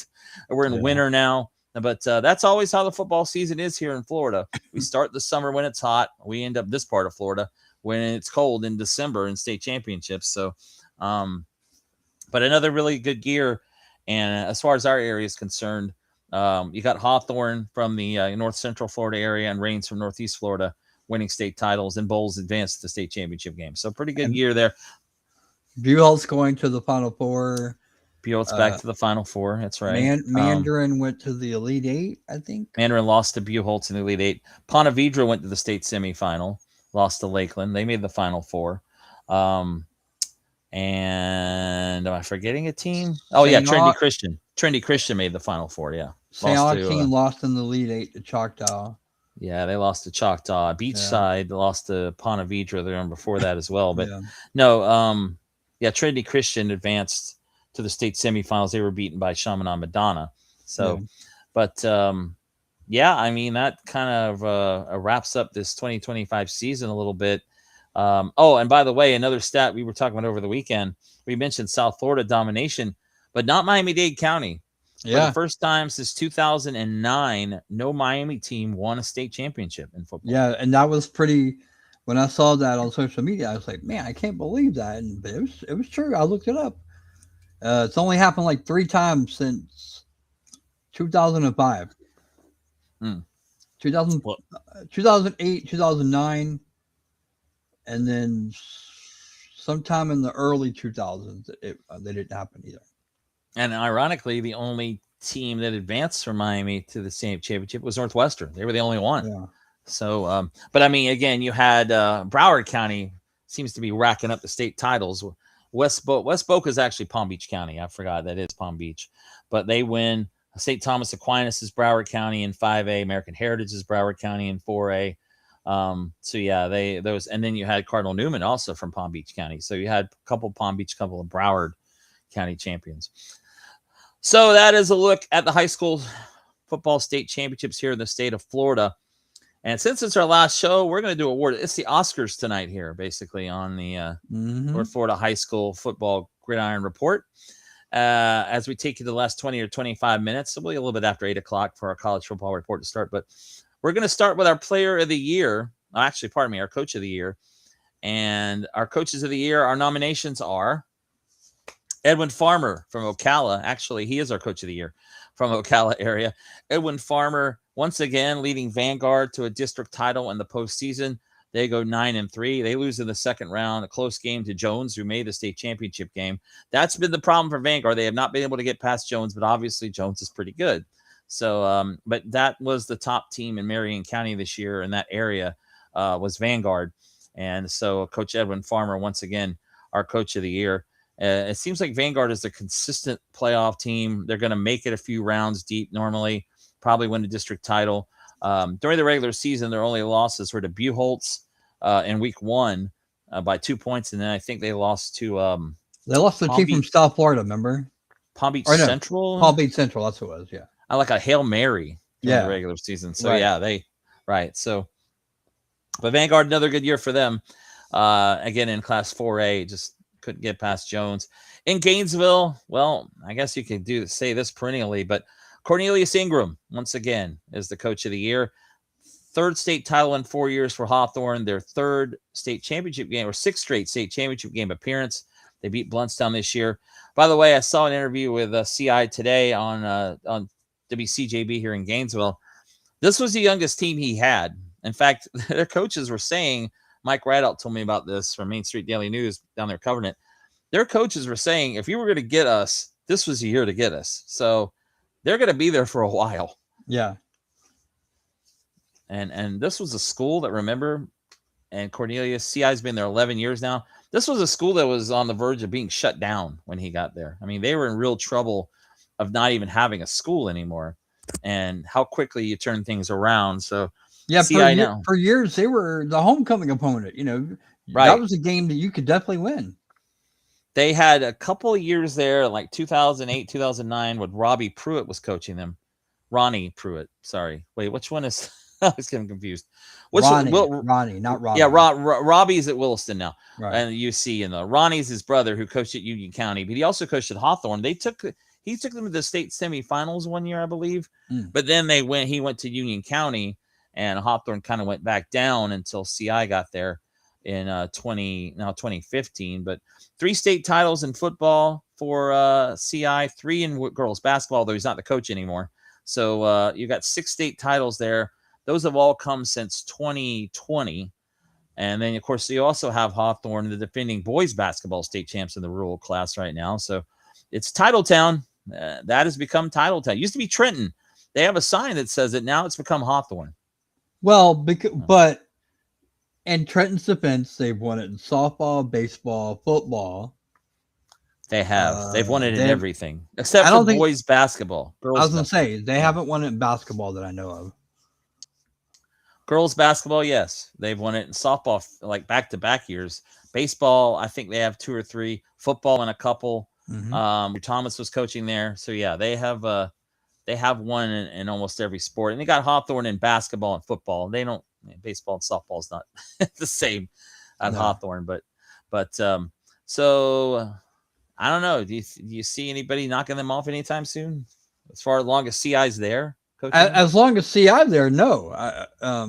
[SPEAKER 1] We're in winter now. But that's always how the football season is here in Florida. We start the summer when it's hot. We end up this part of Florida when it's cold in December in state championships. So, but another really good year. And as far as our area is concerned, you got Hawthorne from the North Central Florida area and Rains from Northeast Florida winning state titles, and Bowles advanced to the state championship game. So pretty good year there.
[SPEAKER 2] Buell's going to the Final Four.
[SPEAKER 1] Buell's back to the Final Four. That's right.
[SPEAKER 2] Mandarin went to the Elite Eight, I think.
[SPEAKER 1] Mandarin lost to Buellholz in the Elite Eight. Ponte Vedra went to the state semifinal, lost to Lakeland. They made the Final Four. And am I forgetting a team? Oh, yeah, Trinity Christian. Trinity Christian made the Final Four, yeah.
[SPEAKER 2] St. Augustine lost in the Elite Eight to Choctaw.
[SPEAKER 1] Yeah, they lost to Choctaw. Beachside lost to Ponte Vedra the one before that as well. But Trinity Christian advanced to the state semifinals. They were beaten by Chaminade-Madonna. So, but I mean, that kind of wraps up this 2025 season a little bit. And by the way, another stat we were talking about over the weekend, we mentioned South Florida domination, but not Miami-Dade County. For the first time since 2009, no Miami team won a state championship in football.
[SPEAKER 2] Yeah, and that was pretty. When I saw that on social media, I was like, "Man, I can't believe that." But it was true. I looked it up. It's only happened like 3 times since 2005. 2008, 2009, and then sometime in the early 2000s, they didn't happen either.
[SPEAKER 1] And ironically, the only team that advanced from Miami to the state championship was Northwestern. They were the only one.
[SPEAKER 2] Yeah.
[SPEAKER 1] So, but I mean, again, you had Broward County seems to be racking up the state titles. West Boca is actually Palm Beach County. I forgot that is Palm Beach, but they win. St. Thomas Aquinas is Broward County in 5A. American Heritage is Broward County in 4A. And then you had Cardinal Newman also from Palm Beach County. So you had a couple Palm Beach, couple of Broward County champions. So that is a look at the high school football state championships here in the state of Florida. And since it's our last show, we're going to do award. It's the Oscars tonight here, basically, on the North Florida High School Football Gridiron Report. As we take you to the last 20 or 25 minutes, it'll be a little bit after 8 o'clock for our college football report to start. But we're going to start with our player of the year. Actually, pardon me, our coach of the year. And our coaches of the year, our nominations are Edwin Farmer from Ocala. Actually, he is our coach of the year from Ocala area. Edwin Farmer, once again, leading Vanguard to a district title in the postseason. They go 9-3. They lose in the second round, a close game to Jones, who made the state championship game. That's been the problem for Vanguard. They have not been able to get past Jones, but obviously Jones is pretty good. So, but that was the top team in Marion County this year in that area was Vanguard. And so Coach Edwin Farmer, once again, our coach of the year. It seems like Vanguard is a consistent playoff team. They're going to make it a few rounds deep normally, probably win the district title. During the regular season, their only losses were to Buchholz in week 1 by 2 points, and then I think they lost to
[SPEAKER 2] They lost the
[SPEAKER 1] Palm
[SPEAKER 2] team from
[SPEAKER 1] Beach,
[SPEAKER 2] South Florida, remember?
[SPEAKER 1] Palm Beach
[SPEAKER 2] Or no,
[SPEAKER 1] Central.
[SPEAKER 2] Palm Beach Central. That's what it was. Yeah.
[SPEAKER 1] I like a Hail Mary during the
[SPEAKER 2] Yeah.
[SPEAKER 1] regular season. So
[SPEAKER 2] Right.
[SPEAKER 1] yeah, right. So, but Vanguard, another good year for them. Again in Class 4A, just couldn't get past Jones. In Gainesville, well, I guess you could say this perennially, but Cornelius Ingram once again is the coach of the year. 3rd state title in 4 years for Hawthorne. Their 3rd state championship game, or 6th straight state championship game appearance. They beat Bluntstown this year. By the way, I saw an interview with CI today on WCJB here in Gainesville. This was the youngest team he had. In fact, their coaches were saying, Mike Rideout told me about this from Main Street Daily News down there covering it. Their coaches were saying, if you were going to get us, this was the year to get us. So they're going to be there for a while.
[SPEAKER 2] Yeah.
[SPEAKER 1] And this was a school that, remember, and Cornelius, CI's been there 11 years now. This was a school that was on the verge of being shut down when he got there. I mean, they were in real trouble of not even having a school anymore, and how quickly you turn things around. So
[SPEAKER 2] yeah,
[SPEAKER 1] CI
[SPEAKER 2] for years they were the homecoming opponent.
[SPEAKER 1] Right.
[SPEAKER 2] That was a game that you could definitely win.
[SPEAKER 1] They had a couple of years there, like 2008, 2009, when Robbie Pruitt was coaching them. Ronnie Pruitt. Sorry. Wait, which one is? I was getting confused.
[SPEAKER 2] Ronnie, not Robbie.
[SPEAKER 1] Yeah, Robbie's at Williston now,
[SPEAKER 2] right.
[SPEAKER 1] And UC, and Ronnie's his brother who coached at Union County, but he also coached at Hawthorne. He took them to the state semifinals one year, I believe. But then he went to Union County, and Hawthorne kind of went back down until CI got there in 2015. But 3 state titles in football for CI, 3 in girls basketball, though he's not the coach anymore. So you got 6 state titles there. Those have all come since 2020. And then, of course, you also have Hawthorne, the defending boys basketball state champs in the rural class right now. So it's Titletown. That has become Titletown. It used to be Trenton. They have a sign that says it. Now it's become Hawthorne.
[SPEAKER 2] Well, but in Trenton's defense, they've won it in softball, baseball, football.
[SPEAKER 1] They have. They've won it in everything except for boys basketball.
[SPEAKER 2] I was going to say, they haven't won it in basketball that I know of.
[SPEAKER 1] Girls basketball, yes. They've won it in softball, like back-to-back years. Baseball, I think they have 2 or 3. Football and a couple. Thomas was coaching there. So, yeah, they have won in almost every sport. And they got Hawthorne in basketball and football. Baseball and softball is not the same at Hawthorne. But so I don't know. Do you see anybody knocking them off anytime soon? As far as long as CI's there?
[SPEAKER 2] As long as CI there, no. I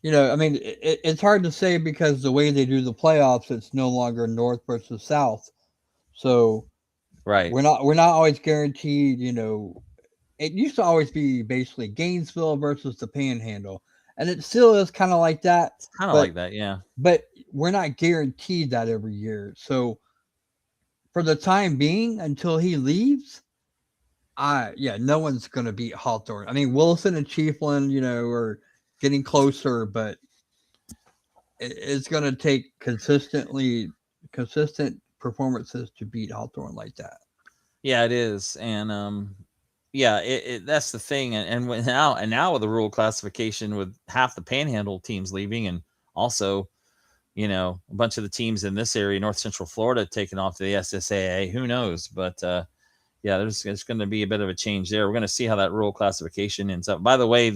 [SPEAKER 2] mean, it's hard to say because the way they do the playoffs, it's no longer North versus South. So,
[SPEAKER 1] right,
[SPEAKER 2] we're not always guaranteed. It used to always be basically Gainesville versus the Panhandle, and it still is kind of like that.
[SPEAKER 1] It's kind of like that, yeah.
[SPEAKER 2] But we're not guaranteed that every year. So, for the time being, until he leaves. No one's going to beat Hawthorne. I mean, Wilson and Chiefland, are getting closer, but it's going to take consistent performances to beat Hawthorne like that.
[SPEAKER 1] Yeah, it is. And, that's the thing. And now with the rural classification with half the Panhandle teams leaving, and also, a bunch of the teams in this area, North Central Florida, taking off to the SSAA, who knows? But, there's going to be a bit of a change there. We're going to see how that rural classification ends up. By the way,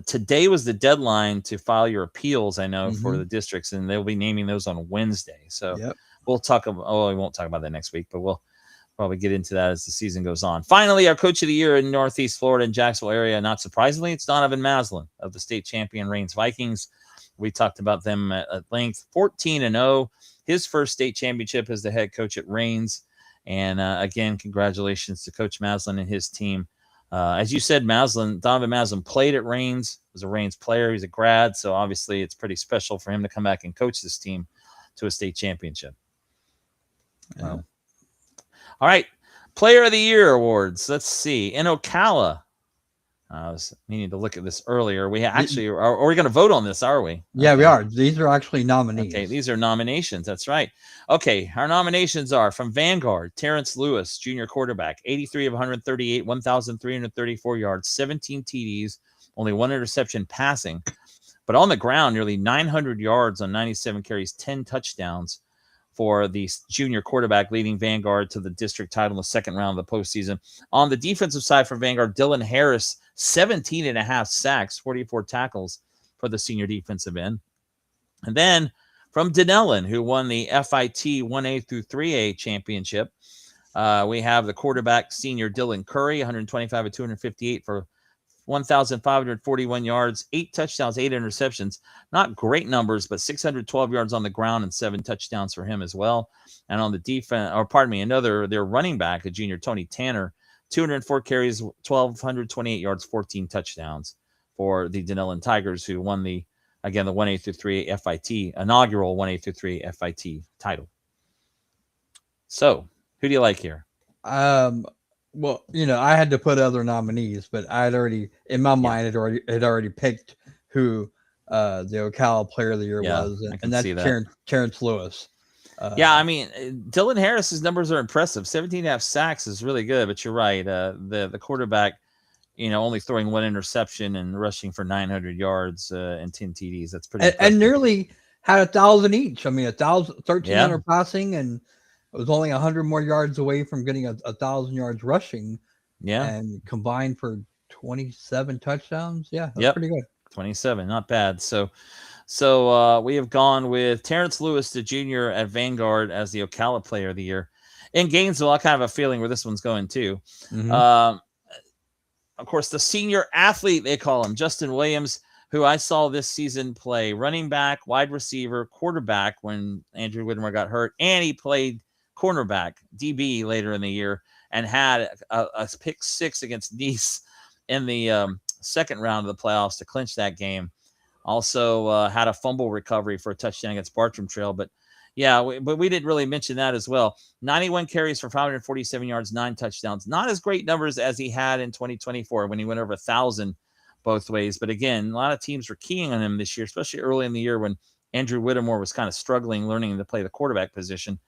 [SPEAKER 1] today was the deadline to file your appeals, I know, for the districts, and they'll be naming those on Wednesday. So we'll talk about, we won't talk about that next week, but we'll probably get into that as the season goes on. Finally, our coach of the year in Northeast Florida and Jacksonville area, not surprisingly, it's Donovan Maslin of the state champion Reigns Vikings. We talked about them at length. 14-0, his first state championship as the head coach at Reigns. And again, congratulations to Coach Maslin and his team. As you said, Donovan Maslin played at Reigns, was a Reigns player. He's a grad, so obviously it's pretty special for him to come back and coach this team to a state championship. All right, Player of the Year awards. Let's see. In Ocala, I was meaning to look at this earlier. We
[SPEAKER 2] The-
[SPEAKER 1] actually are we going to vote on this? Are we?
[SPEAKER 2] yeah, we
[SPEAKER 1] Okay.
[SPEAKER 2] are. These are actually
[SPEAKER 1] Okay,
[SPEAKER 2] nominees.
[SPEAKER 1] these are nominations. That's right. Okay, our nominations are from Vanguard, Terrence Lewis, junior quarterback, 83 of 138, 1,334 yards, 17 TDs, only one interception passing. But on the ground, nearly 900 yards on 97 carries, 10 touchdowns for the junior quarterback, leading Vanguard to the district title in the second round of the postseason. On the defensive side for Vanguard, Dylan Harris, 17 and a half sacks, 44 tackles for the senior defensive end. And then from Denellen, who won the FIT 1A through 3A championship, we have the quarterback, senior Dylan Curry, 125 of 258 for 1,541 yards, 8 touchdowns, 8 interceptions. Not great numbers, but 612 yards on the ground and 7 touchdowns for him as well. And on the defense, or pardon me, their running back, a junior Tony Tanner, 204 carries, 1,228 yards, 14 touchdowns for the Denellen Tigers, who won the 1A through 3A FIT, inaugural 1A through 3A FIT title. So, who do you like here?
[SPEAKER 2] Well, I had to put other nominees, but I had already in my mind had already picked who the Ocala Player of the Year was,
[SPEAKER 1] I can
[SPEAKER 2] and that's
[SPEAKER 1] see that.
[SPEAKER 2] Terrence Lewis.
[SPEAKER 1] I mean, Dylan Harris's numbers are impressive. 17 and a half sacks is really good, but you're right. The quarterback, only throwing 1 interception and rushing for 900 yards and 10 TDs. That's pretty impressive.
[SPEAKER 2] And nearly had 1,000 each. I mean, 1,300 passing, and it was only 100 more yards away from getting 1,000 yards rushing.
[SPEAKER 1] Yeah.
[SPEAKER 2] And combined for 27 touchdowns. Yeah, that's pretty good.
[SPEAKER 1] 27, not bad. So we have gone with Terrence Lewis, the junior at Vanguard, as the Ocala Player of the Year. In Gainesville, I kind of have a feeling where this one's going too.
[SPEAKER 2] Mm-hmm.
[SPEAKER 1] Of course, the senior athlete, they call him, Justin Williams, who I saw this season play running back, wide receiver, quarterback when Andrew Whittemore got hurt, and he played cornerback, DB later in the year, and had a pick 6 against Nice in the second round of the playoffs to clinch that game. Also had a fumble recovery for a touchdown against Bartram Trail. But but we didn't really mention that as well. 91 carries for 547 yards, 9 touchdowns. Not as great numbers as he had in 2024 when he went over 1,000 both ways. But again, a lot of teams were keying on him this year, especially early in the year when Andrew Whittemore was kind of struggling, learning to play the quarterback position.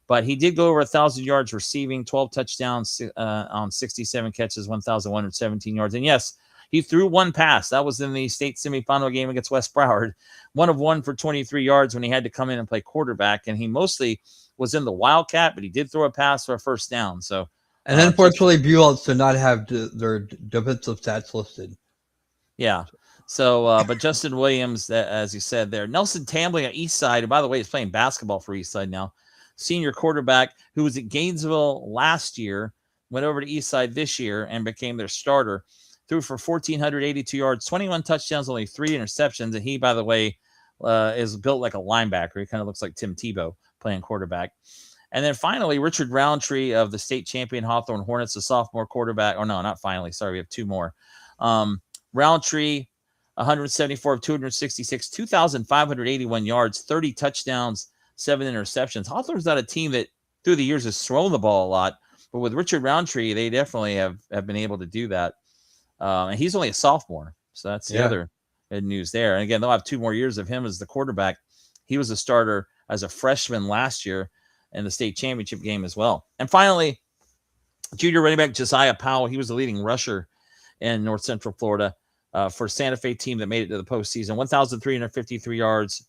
[SPEAKER 1] But he did go over 1,000 yards receiving, 12 touchdowns on 67 catches, 1,117 yards. And yes, he threw 1 pass. That was in the state semifinal game against West Broward. 1 of 1 for 23 yards when he had to come in and play quarterback. And he mostly was in the Wildcat, but he did throw a pass for a first down. So,
[SPEAKER 2] and unfortunately, Buell's did not have their defensive stats listed.
[SPEAKER 1] Yeah. So, but Justin Williams, as you said there, Nelson Tambling at Eastside, and by the way, he's playing basketball for Eastside now. Senior quarterback who was at Gainesville last year, went over to Eastside this year and became their starter. Threw for 1,482 yards, 21 touchdowns, only 3 interceptions. And he, by the way, is built like a linebacker. He kind of looks like Tim Tebow playing quarterback. And then finally, Richard Roundtree of the state champion Hawthorne Hornets, the sophomore quarterback. Oh, no, not finally. Sorry, we have 2 more. Roundtree, 174 of 266, 2,581 yards, 30 touchdowns, 7 interceptions. Hawthorne's not a team that through the years has thrown the ball a lot, but with Richard Roundtree, they definitely have been able to do that. And he's only a sophomore, so that's the other good news there. And again, they'll have 2 more years of him as the quarterback. He was a starter as a freshman last year in the state championship game as well. And finally, junior running back Josiah Powell. He was the leading rusher in North Central Florida for Santa Fe team that made it to the postseason. 1,353 yards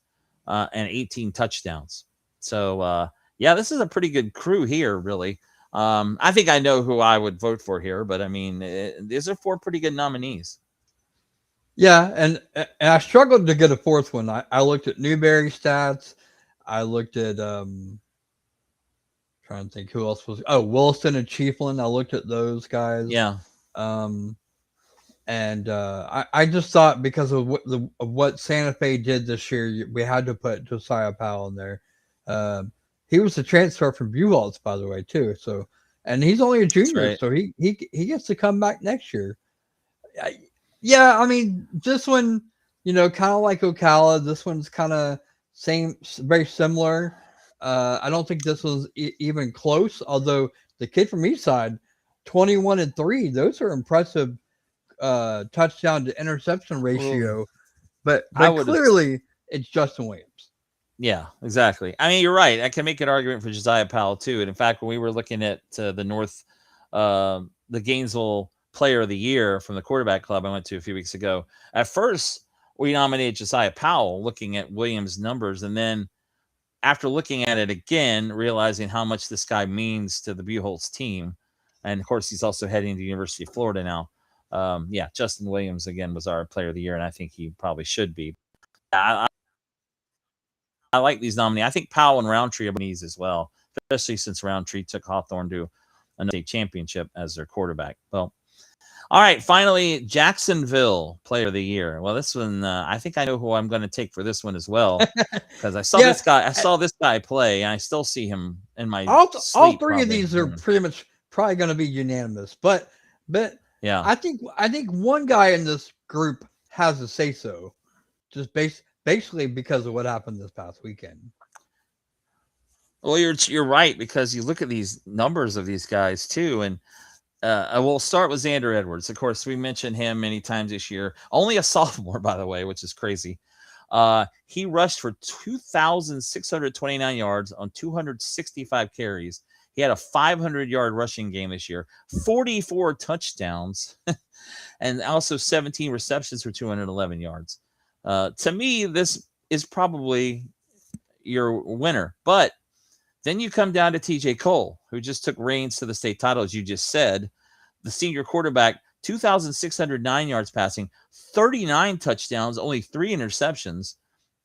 [SPEAKER 1] and 18 touchdowns. So, this is a pretty good crew here, really. I think I know who I would vote for here, but I mean, these are 4 pretty good nominees.
[SPEAKER 2] Yeah, and I struggled to get a 4th one. I looked at Newberry stats. I looked at trying to think who else was. Oh, Williston and Chiefland. I looked at those guys.
[SPEAKER 1] Yeah.
[SPEAKER 2] And I just thought because of what Santa Fe did this year, we had to put Josiah Powell in there. He was a transfer from Buwaltz, by the way, too. So, and he's only a junior,
[SPEAKER 1] right.
[SPEAKER 2] so he gets to come back next year. I mean, this one, kind of like Ocala. This one's kind of very similar. I don't think this was even close. Although the kid from Eastside, 21-3, those are impressive touchdown to interception
[SPEAKER 1] Well,
[SPEAKER 2] ratio, but
[SPEAKER 1] I would have.
[SPEAKER 2] clearly it's Justin Williams.
[SPEAKER 1] Yeah, exactly. I mean, you're right. I can make an argument for Josiah Powell too. And in fact, when we were looking at the North, the Gainesville Player of the Year from the quarterback club I went to a few weeks ago, at first we nominated Josiah Powell, looking at Williams' numbers, and then after looking at it again, realizing how much this guy means to the Buchholz team, and of course he's also heading to the University of Florida now. Yeah, Justin Williams again was our Player of the Year, and I think he probably should be. I like these nominees. I think Powell and Roundtree are nominees as well, especially since Roundtree took Hawthorne to a state championship as their quarterback. Well, all right. Finally, Jacksonville Player of the Year. Well, this one, I think I know who I'm going to take for this one as well, because I saw this guy. I saw this guy play, and I still see him in my
[SPEAKER 2] all
[SPEAKER 1] sleep.
[SPEAKER 2] three of these are pretty much probably going to be unanimous, but
[SPEAKER 1] yeah,
[SPEAKER 2] I think one guy in this group has a say so, just basically because of what happened this past weekend.
[SPEAKER 1] Well, you're right, because you look at these numbers of these guys too, and I will start with Xander Edwards. Of course, we mentioned him many times this year. Only a sophomore, by the way, which is crazy. He rushed for 2,629 yards on 265 carries. He had a 500-yard rushing game this year, 44 touchdowns, and also 17 receptions for 211 yards. To me, this is probably your winner. But then you come down to TJ Cole, who just took reins to the state title, as you just said. The senior quarterback, 2,609 yards passing, 39 touchdowns, only 3 interceptions,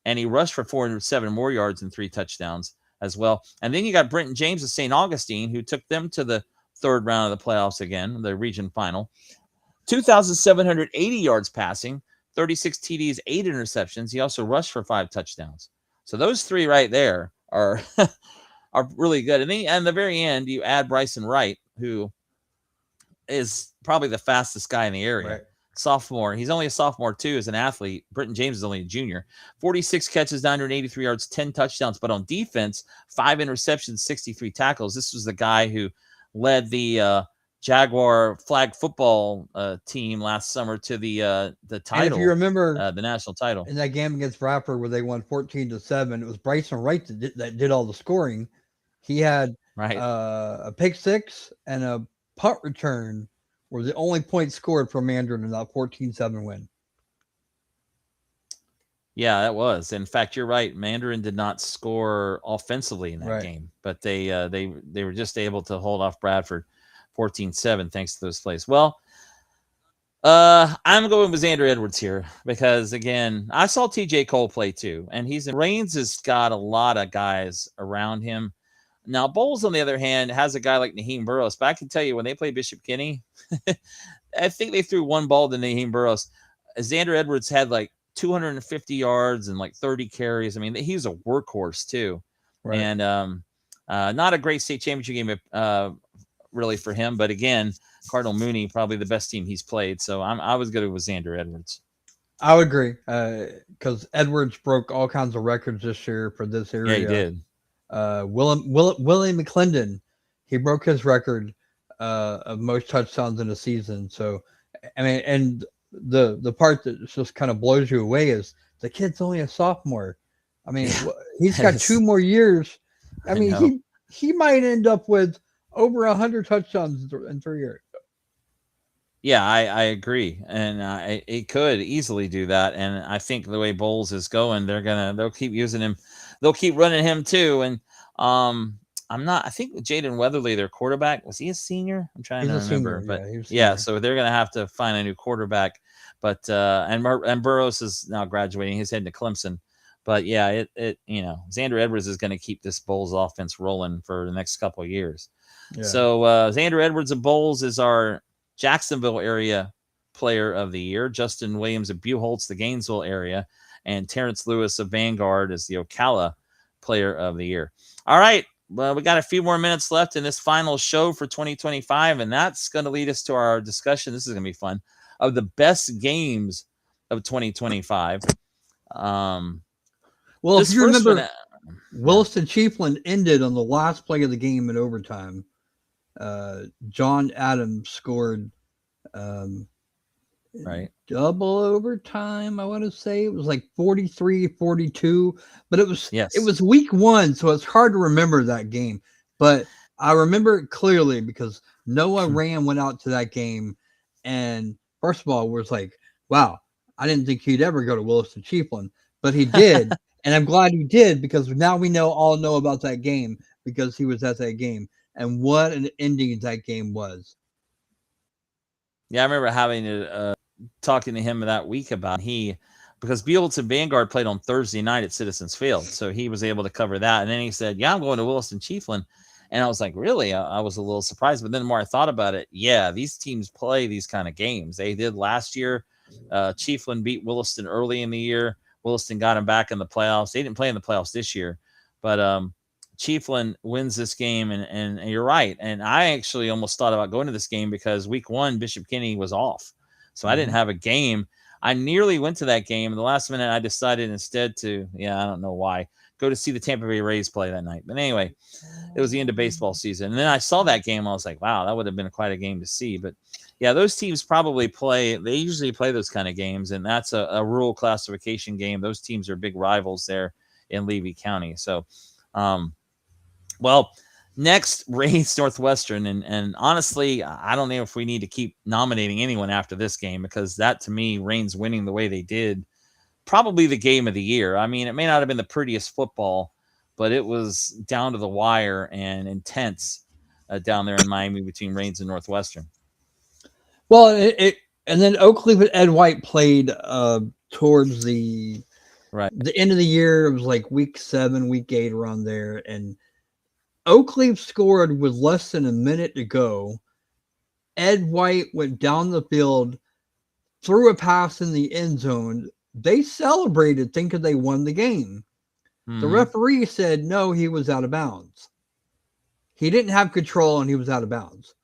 [SPEAKER 1] and he rushed for 407 more yards and 3 touchdowns as well. And then you got Brenton James of St. Augustine, who took them to the third round of the playoffs again, the region final. 2,780 yards passing, 36 TDs, 8 interceptions. He also rushed for 5 touchdowns. So those 3 right there are are really good. And then at the very end, you add Bryson Wright, who is probably the fastest guy in the area.
[SPEAKER 2] Right.
[SPEAKER 1] Sophomore. He's only a sophomore, too, as an athlete. Brenton James is only a junior. 46 catches, 983 yards, 10 touchdowns. But on defense, 5 interceptions, 63 tackles. This was the guy who led the Jaguar flag football team last summer to the title.
[SPEAKER 2] And if you remember
[SPEAKER 1] the national title
[SPEAKER 2] in that game against Bradford where they won 14-7, it was Bryson Wright that did all the scoring. He had a pick six and a punt return were the only points scored for Mandarin in that 14-7 win.
[SPEAKER 1] Yeah, that was. In fact, you're right. Mandarin did not score offensively in that game, but they were just able to hold off Bradford 14-7 thanks to those plays. Well, I'm going with Xander Edwards here because, again, I saw TJ Cole play too, and Reigns has got a lot of guys around him. Now, Bowles, on the other hand, has a guy like Naheem Burrows, but I can tell you when they played Bishop Kenny, I think they threw one ball to Naheem Burrows. Xander Edwards had like 250 yards and like 30 carries. I mean, he's a workhorse too. Right. And not a great state championship game really for him. But again, Cardinal Mooney, probably the best team he's played. So I was good with Xander Edwards.
[SPEAKER 2] I would agree because Edwards broke all kinds of records this year for this area.
[SPEAKER 1] Yeah, he did.
[SPEAKER 2] Willie McClendon, he broke his record of most touchdowns in a season. So, I mean, and the part that just kind of blows you away is the kid's only a sophomore. I mean, he's got 2 more years. I mean, he might end up with over 100 touchdowns in 3 years.
[SPEAKER 1] Yeah, I agree, and it could easily do that. And I think the way Bowles is going, they'll keep using him. They'll keep running him too. And I think Jaden Weatherly, their quarterback, was he a senior? I'm trying to remember.
[SPEAKER 2] Senior,
[SPEAKER 1] but so they're going to have to find a new quarterback. But and Burrows is now graduating. He's heading to Clemson. But yeah, Xander Edwards is going to keep this Bowles offense rolling for the next couple of years. Yeah. So Xander Edwards of Bowles is our Jacksonville area Player of the Year. Justin Williams of Buchholz, the Gainesville area, and Terrence Lewis of Vanguard is the Ocala Player of the Year. All right. Well, we got a few more minutes left in this final show for 2025, and that's going to lead us to our discussion. This is going to be fun, of the best games of 2025.
[SPEAKER 2] Well, if you remember, Williston Chiefland ended on the last play of the game in overtime. John Adams scored
[SPEAKER 1] Right.
[SPEAKER 2] double overtime. I want to say it was like 43-42, but it
[SPEAKER 1] Yes.
[SPEAKER 2] was week 1, so it's hard to remember that game. But I remember it clearly because Noah Ram went out to that game, and first of all, was like, wow, I didn't think he'd ever go to Williston Chiefland, but he did, and I'm glad he did because now we all know about that game because he was at that game, and what an ending that game was.
[SPEAKER 1] Yeah, I remember having to talking to him that week about because Beals and Vanguard played on Thursday night at Citizens Field, so he was able to cover that. And then he said, "Yeah, I'm going to Williston Chiefland," and I was like, "Really?" I was a little surprised, but then the more I thought about it, yeah, these teams play these kind of games. They did last year. Chiefland beat Williston early in the year. Williston got him back in the playoffs. They didn't play in the playoffs this year, but Chiefland wins this game, and you're right. And I actually almost thought about going to this game because week 1, Bishop Kenny was off. So I didn't have a game. I nearly went to that game. In the last minute, I decided instead to, I don't know why, go to see the Tampa Bay Rays play that night. But anyway, it was the end of baseball season. And then I saw that game. I was like, wow, that would have been quite a game to see. But yeah, those teams they usually play those kind of games. And that's a rural classification game. Those teams are big rivals there in Levy County. So, well, next, Rains Northwestern. And honestly, I don't know if we need to keep nominating anyone after this game because that, to me, Rains winning the way they did, probably the game of the year. I mean, it may not have been the prettiest football, but it was down to the wire and intense down there in Miami between Rains and Northwestern.
[SPEAKER 2] Well, and then Oak Leaf and Ed White played towards the end of the year. It was like week 7, week 8, around there, and Oak Leaf scored with less than a minute to go. Ed White went down the field, threw a pass in the end zone. They celebrated thinking they won the game. Mm-hmm. The referee said, no, he was out of bounds. He didn't have control and he was out of bounds.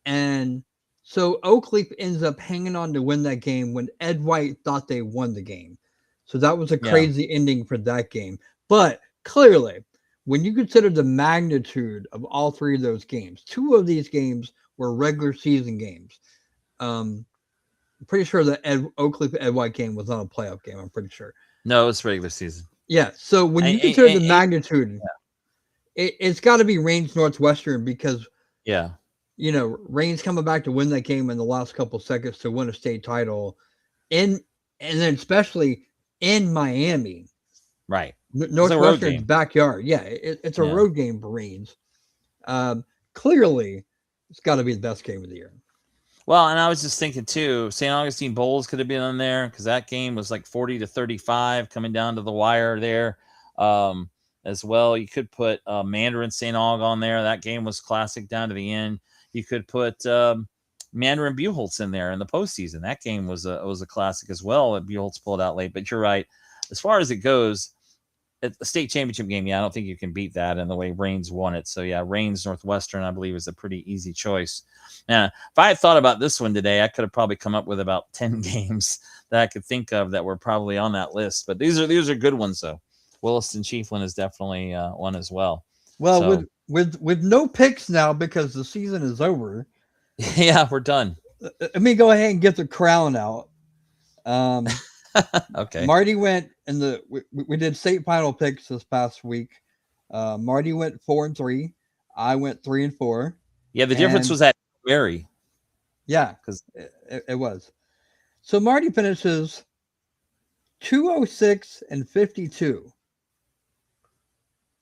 [SPEAKER 2] And so Oak Leaf ends up hanging on to win that game when Ed White thought they won the game. So that was a crazy ending for that game. But clearly, when you consider the magnitude of all 3 of those games, 2 of these games were regular season games. I'm pretty sure the Oak Leaf Ed White game was not a playoff game. I'm pretty sure.
[SPEAKER 1] No, it's regular season.
[SPEAKER 2] Yeah. So when you consider the magnitude, it's got to be Rains Northwestern because, Rains coming back to win that game in the last couple of seconds to win a state title, and then especially in Miami.
[SPEAKER 1] Right.
[SPEAKER 2] Northwestern's backyard. Yeah, it's a road game for Rains. Clearly, it's got to be the best game of the year.
[SPEAKER 1] Well, and I was just thinking, too, St. Augustine Bowls could have been on there because that game was like 40-35 coming down to the wire there as well. You could put Mandarin St. Aug on there. That game was classic down to the end. You could put Mandarin Buchholz in there in the postseason. That game was a classic as well. Buchholz pulled out late. But you're right. As far as it goes, at the state championship game, I don't think you can beat that in the way Rains won it. So, Rains Northwestern, I believe, is a pretty easy choice. Now, if I had thought about this one today, I could have probably come up with about 10 games that I could think of that were probably on that list. But these are good ones, though. Williston Chiefland is definitely one as well.
[SPEAKER 2] Well, so, with no picks now because the season is over.
[SPEAKER 1] Yeah, we're done.
[SPEAKER 2] Let me go ahead and get the crown out.
[SPEAKER 1] Okay.
[SPEAKER 2] Marty went we did state final picks this past week. Marty went 4-3. I went 3-4.
[SPEAKER 1] Yeah, the difference was that Mary.
[SPEAKER 2] Yeah, because it was. So Marty finishes 206-52.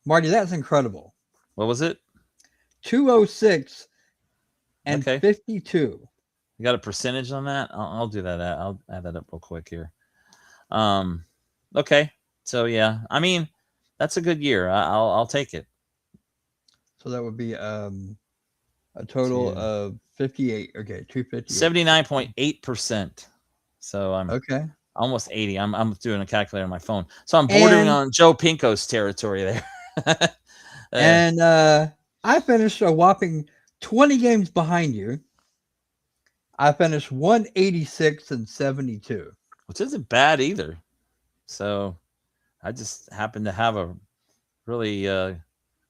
[SPEAKER 2] Marty, that's incredible.
[SPEAKER 1] What was it?
[SPEAKER 2] 206 and 52.
[SPEAKER 1] You got a percentage on that? I'll do that. I'll add that up real quick here. Okay. So yeah, I mean, that's a good year. I'll take it.
[SPEAKER 2] So that would be a total of 58. Okay, 250.
[SPEAKER 1] 79.8%. So I'm almost 80. I'm doing a calculator on my phone. So I'm bordering on Joe Pinko's territory there.
[SPEAKER 2] And I finished a whopping 20 games behind you. I finished 186-72.
[SPEAKER 1] Which isn't bad either. So I just happened to have a really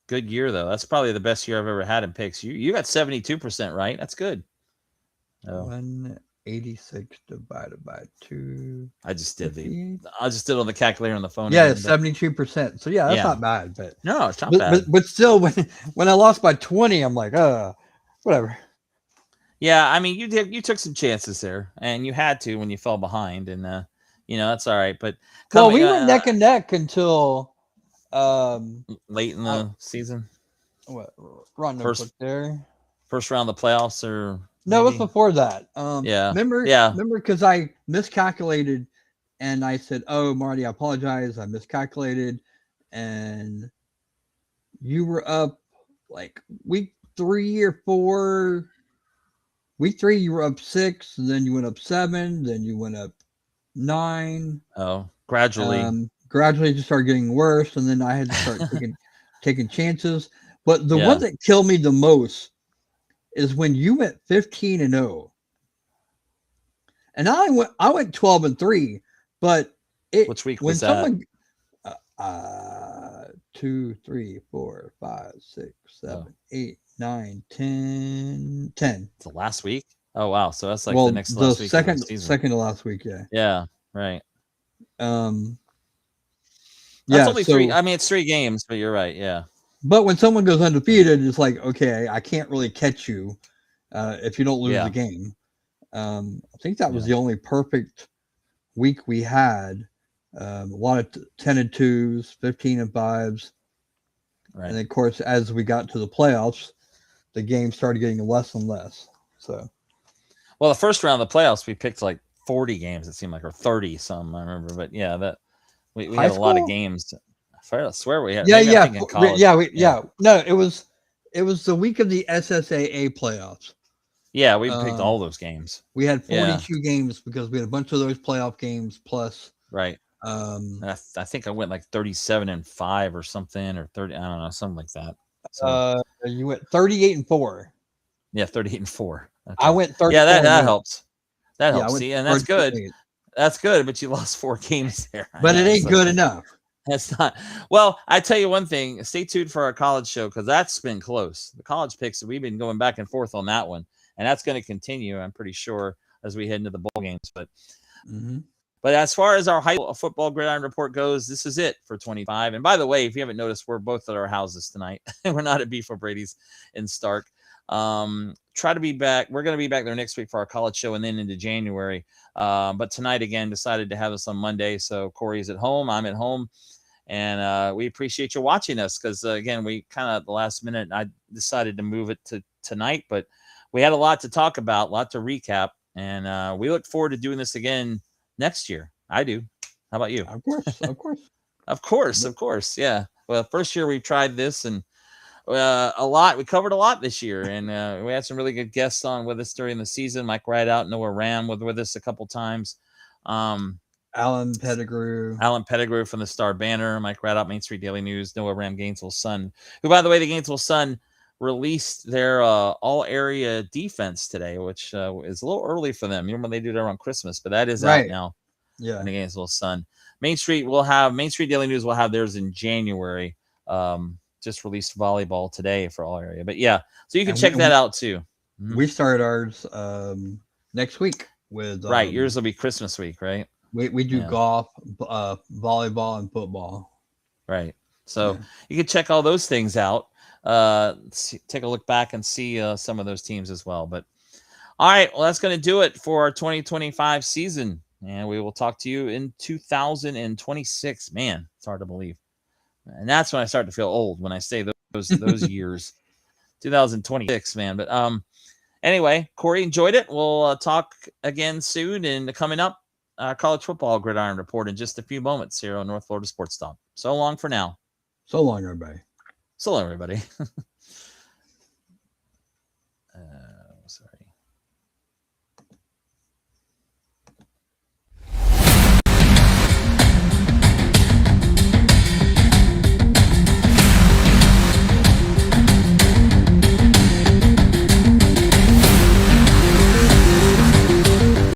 [SPEAKER 1] good year, though. That's probably the best year I've ever had in picks. You got 72% right. That's good.
[SPEAKER 2] 186. 86 divided by 2.
[SPEAKER 1] I just did
[SPEAKER 2] 58.
[SPEAKER 1] it on the calculator on the phone.
[SPEAKER 2] Yeah,
[SPEAKER 1] again,
[SPEAKER 2] it's
[SPEAKER 1] but
[SPEAKER 2] 72%. So yeah, that's
[SPEAKER 1] yeah,
[SPEAKER 2] not bad. But
[SPEAKER 1] no, it's not
[SPEAKER 2] but,
[SPEAKER 1] bad.
[SPEAKER 2] but but still, when I lost by 20, I'm like, whatever.
[SPEAKER 1] Yeah, I mean, you took some chances there, and you had to when you fell behind, and that's all right. But
[SPEAKER 2] Well,
[SPEAKER 1] coming
[SPEAKER 2] we went neck and neck until
[SPEAKER 1] late in
[SPEAKER 2] I,
[SPEAKER 1] the season,
[SPEAKER 2] what run the book
[SPEAKER 1] first
[SPEAKER 2] there.
[SPEAKER 1] first round of the playoffs, or
[SPEAKER 2] No, it was
[SPEAKER 1] maybe
[SPEAKER 2] before that.
[SPEAKER 1] yeah,
[SPEAKER 2] Remember,
[SPEAKER 1] yeah.
[SPEAKER 2] because I miscalculated, and I said, "Oh, Marty, I apologize. I miscalculated," and you were up like week 3 or 4. Week 3, you were up 6, and then you went up 7, then you went up 9.
[SPEAKER 1] Oh, gradually,
[SPEAKER 2] Gradually, it just started getting worse, and then I had to start taking chances. But the one
[SPEAKER 1] yeah.
[SPEAKER 2] that killed me the most is when you went 15-0, and I went 12-3. But
[SPEAKER 1] Which week
[SPEAKER 2] when
[SPEAKER 1] was that?
[SPEAKER 2] someone 2, 3, 4, 5, 6,
[SPEAKER 1] Oh,
[SPEAKER 2] 7, 8, 9, 10, 10.
[SPEAKER 1] the last week. Oh wow, so that's like the
[SPEAKER 2] Well,
[SPEAKER 1] next
[SPEAKER 2] the
[SPEAKER 1] last week of the
[SPEAKER 2] second
[SPEAKER 1] season.
[SPEAKER 2] second to last week, yeah.
[SPEAKER 1] Yeah, right.
[SPEAKER 2] Um,
[SPEAKER 1] That's
[SPEAKER 2] yeah.
[SPEAKER 1] only three.
[SPEAKER 2] So,
[SPEAKER 1] I mean, it's 3 games, but you're right. Yeah,
[SPEAKER 2] but when someone goes undefeated, it's like, okay, I can't really catch you if you don't lose the
[SPEAKER 1] yeah,
[SPEAKER 2] game. I think that was
[SPEAKER 1] yeah.
[SPEAKER 2] the only perfect week we had. A lot of 10-2s, 15-5s,
[SPEAKER 1] Right.
[SPEAKER 2] and of course, as we got to the playoffs, the game started getting less and less. So,
[SPEAKER 1] Well, the first round of the playoffs, we picked like 40 games. It seemed like, or 30 some. I remember, but yeah, that we
[SPEAKER 2] high
[SPEAKER 1] had a lot of
[SPEAKER 2] school,
[SPEAKER 1] games. I swear we had.
[SPEAKER 2] yeah,
[SPEAKER 1] Maybe I'm
[SPEAKER 2] yeah,
[SPEAKER 1] thinking college.
[SPEAKER 2] yeah,
[SPEAKER 1] Yeah,
[SPEAKER 2] yeah. No, it was the week of the SSAA playoffs.
[SPEAKER 1] yeah, we picked
[SPEAKER 2] Um,
[SPEAKER 1] all those games.
[SPEAKER 2] we had
[SPEAKER 1] Yeah,
[SPEAKER 2] 42 games because we had a bunch of those playoff games plus.
[SPEAKER 1] right.
[SPEAKER 2] Um,
[SPEAKER 1] And I think I went like 37-5 or something, or 30. I don't know, something like that. So
[SPEAKER 2] you went 38-4.
[SPEAKER 1] yeah, 38-4.
[SPEAKER 2] I
[SPEAKER 1] Okay.
[SPEAKER 2] went
[SPEAKER 1] Yeah, that
[SPEAKER 2] 34 and
[SPEAKER 1] that
[SPEAKER 2] 8.
[SPEAKER 1] helps. That
[SPEAKER 2] Yeah, I
[SPEAKER 1] helps.
[SPEAKER 2] went
[SPEAKER 1] See, and that's
[SPEAKER 2] 34
[SPEAKER 1] good.
[SPEAKER 2] and 8.
[SPEAKER 1] That's good. But you lost 4 games there. I
[SPEAKER 2] But it
[SPEAKER 1] know.
[SPEAKER 2] ain't
[SPEAKER 1] So
[SPEAKER 2] good enough.
[SPEAKER 1] that's not. Well, I tell you one thing. Stay tuned for our college show because that's been close. The college picks, we've been going back and forth on that one, and that's going to continue. I'm pretty sure as we head into the bowl games.
[SPEAKER 2] Mm-hmm.
[SPEAKER 1] But as far as our high school football gridiron report goes, this is it for 25. And by the way, if you haven't noticed, we're both at our houses tonight. We're not at Beef O'Brady's in Stark. Try to be back. We're going to be back there next week for our college show and then into January. But tonight, again, decided to have us on Monday. So Corey's at home. I'm at home. And we appreciate you watching us because, again, we kind of at the last minute, I decided to move it to tonight. But we had a lot to talk about, a lot to recap. And we look forward to doing this again next year. I do. How about you?
[SPEAKER 2] Of course, of course.
[SPEAKER 1] Of course. Yeah. Well, first year we tried this and a lot. We covered a lot this year, and we had some really good guests on with us during the season. Mike Rideout, Noah Ram with us a couple times.
[SPEAKER 2] Alan Pettigrew
[SPEAKER 1] from the Star Banner, Mike Rideout, Main Street Daily News, Noah Ram, Gainesville Sun, who, by the way, the Gainesville Sun released their all-area defense today, which is a little early for them. You remember they do that around Christmas, but that is out now.
[SPEAKER 2] Yeah.
[SPEAKER 1] In the Gainesville Sun. Main Street Daily News will have theirs in January. Just released volleyball today for all area. But yeah, so you can check that out too.
[SPEAKER 2] We started ours next week with
[SPEAKER 1] right. Yours will be Christmas week, right?
[SPEAKER 2] We do golf, volleyball, and football.
[SPEAKER 1] Right. So you can check all those things out. Take a look back and see some of those teams as well. But all right, well, that's going to do it for our 2025 season. And we will talk to you in 2026. Man, it's hard to believe. And that's when I start to feel old when I say those years. 2026, man. But anyway, Corey, enjoyed it. We'll talk again soon. And coming up, college football gridiron report in just a few moments here on North Florida Sports Talk. So long for now.
[SPEAKER 2] So long, everybody.
[SPEAKER 1] So long, everybody. Sorry.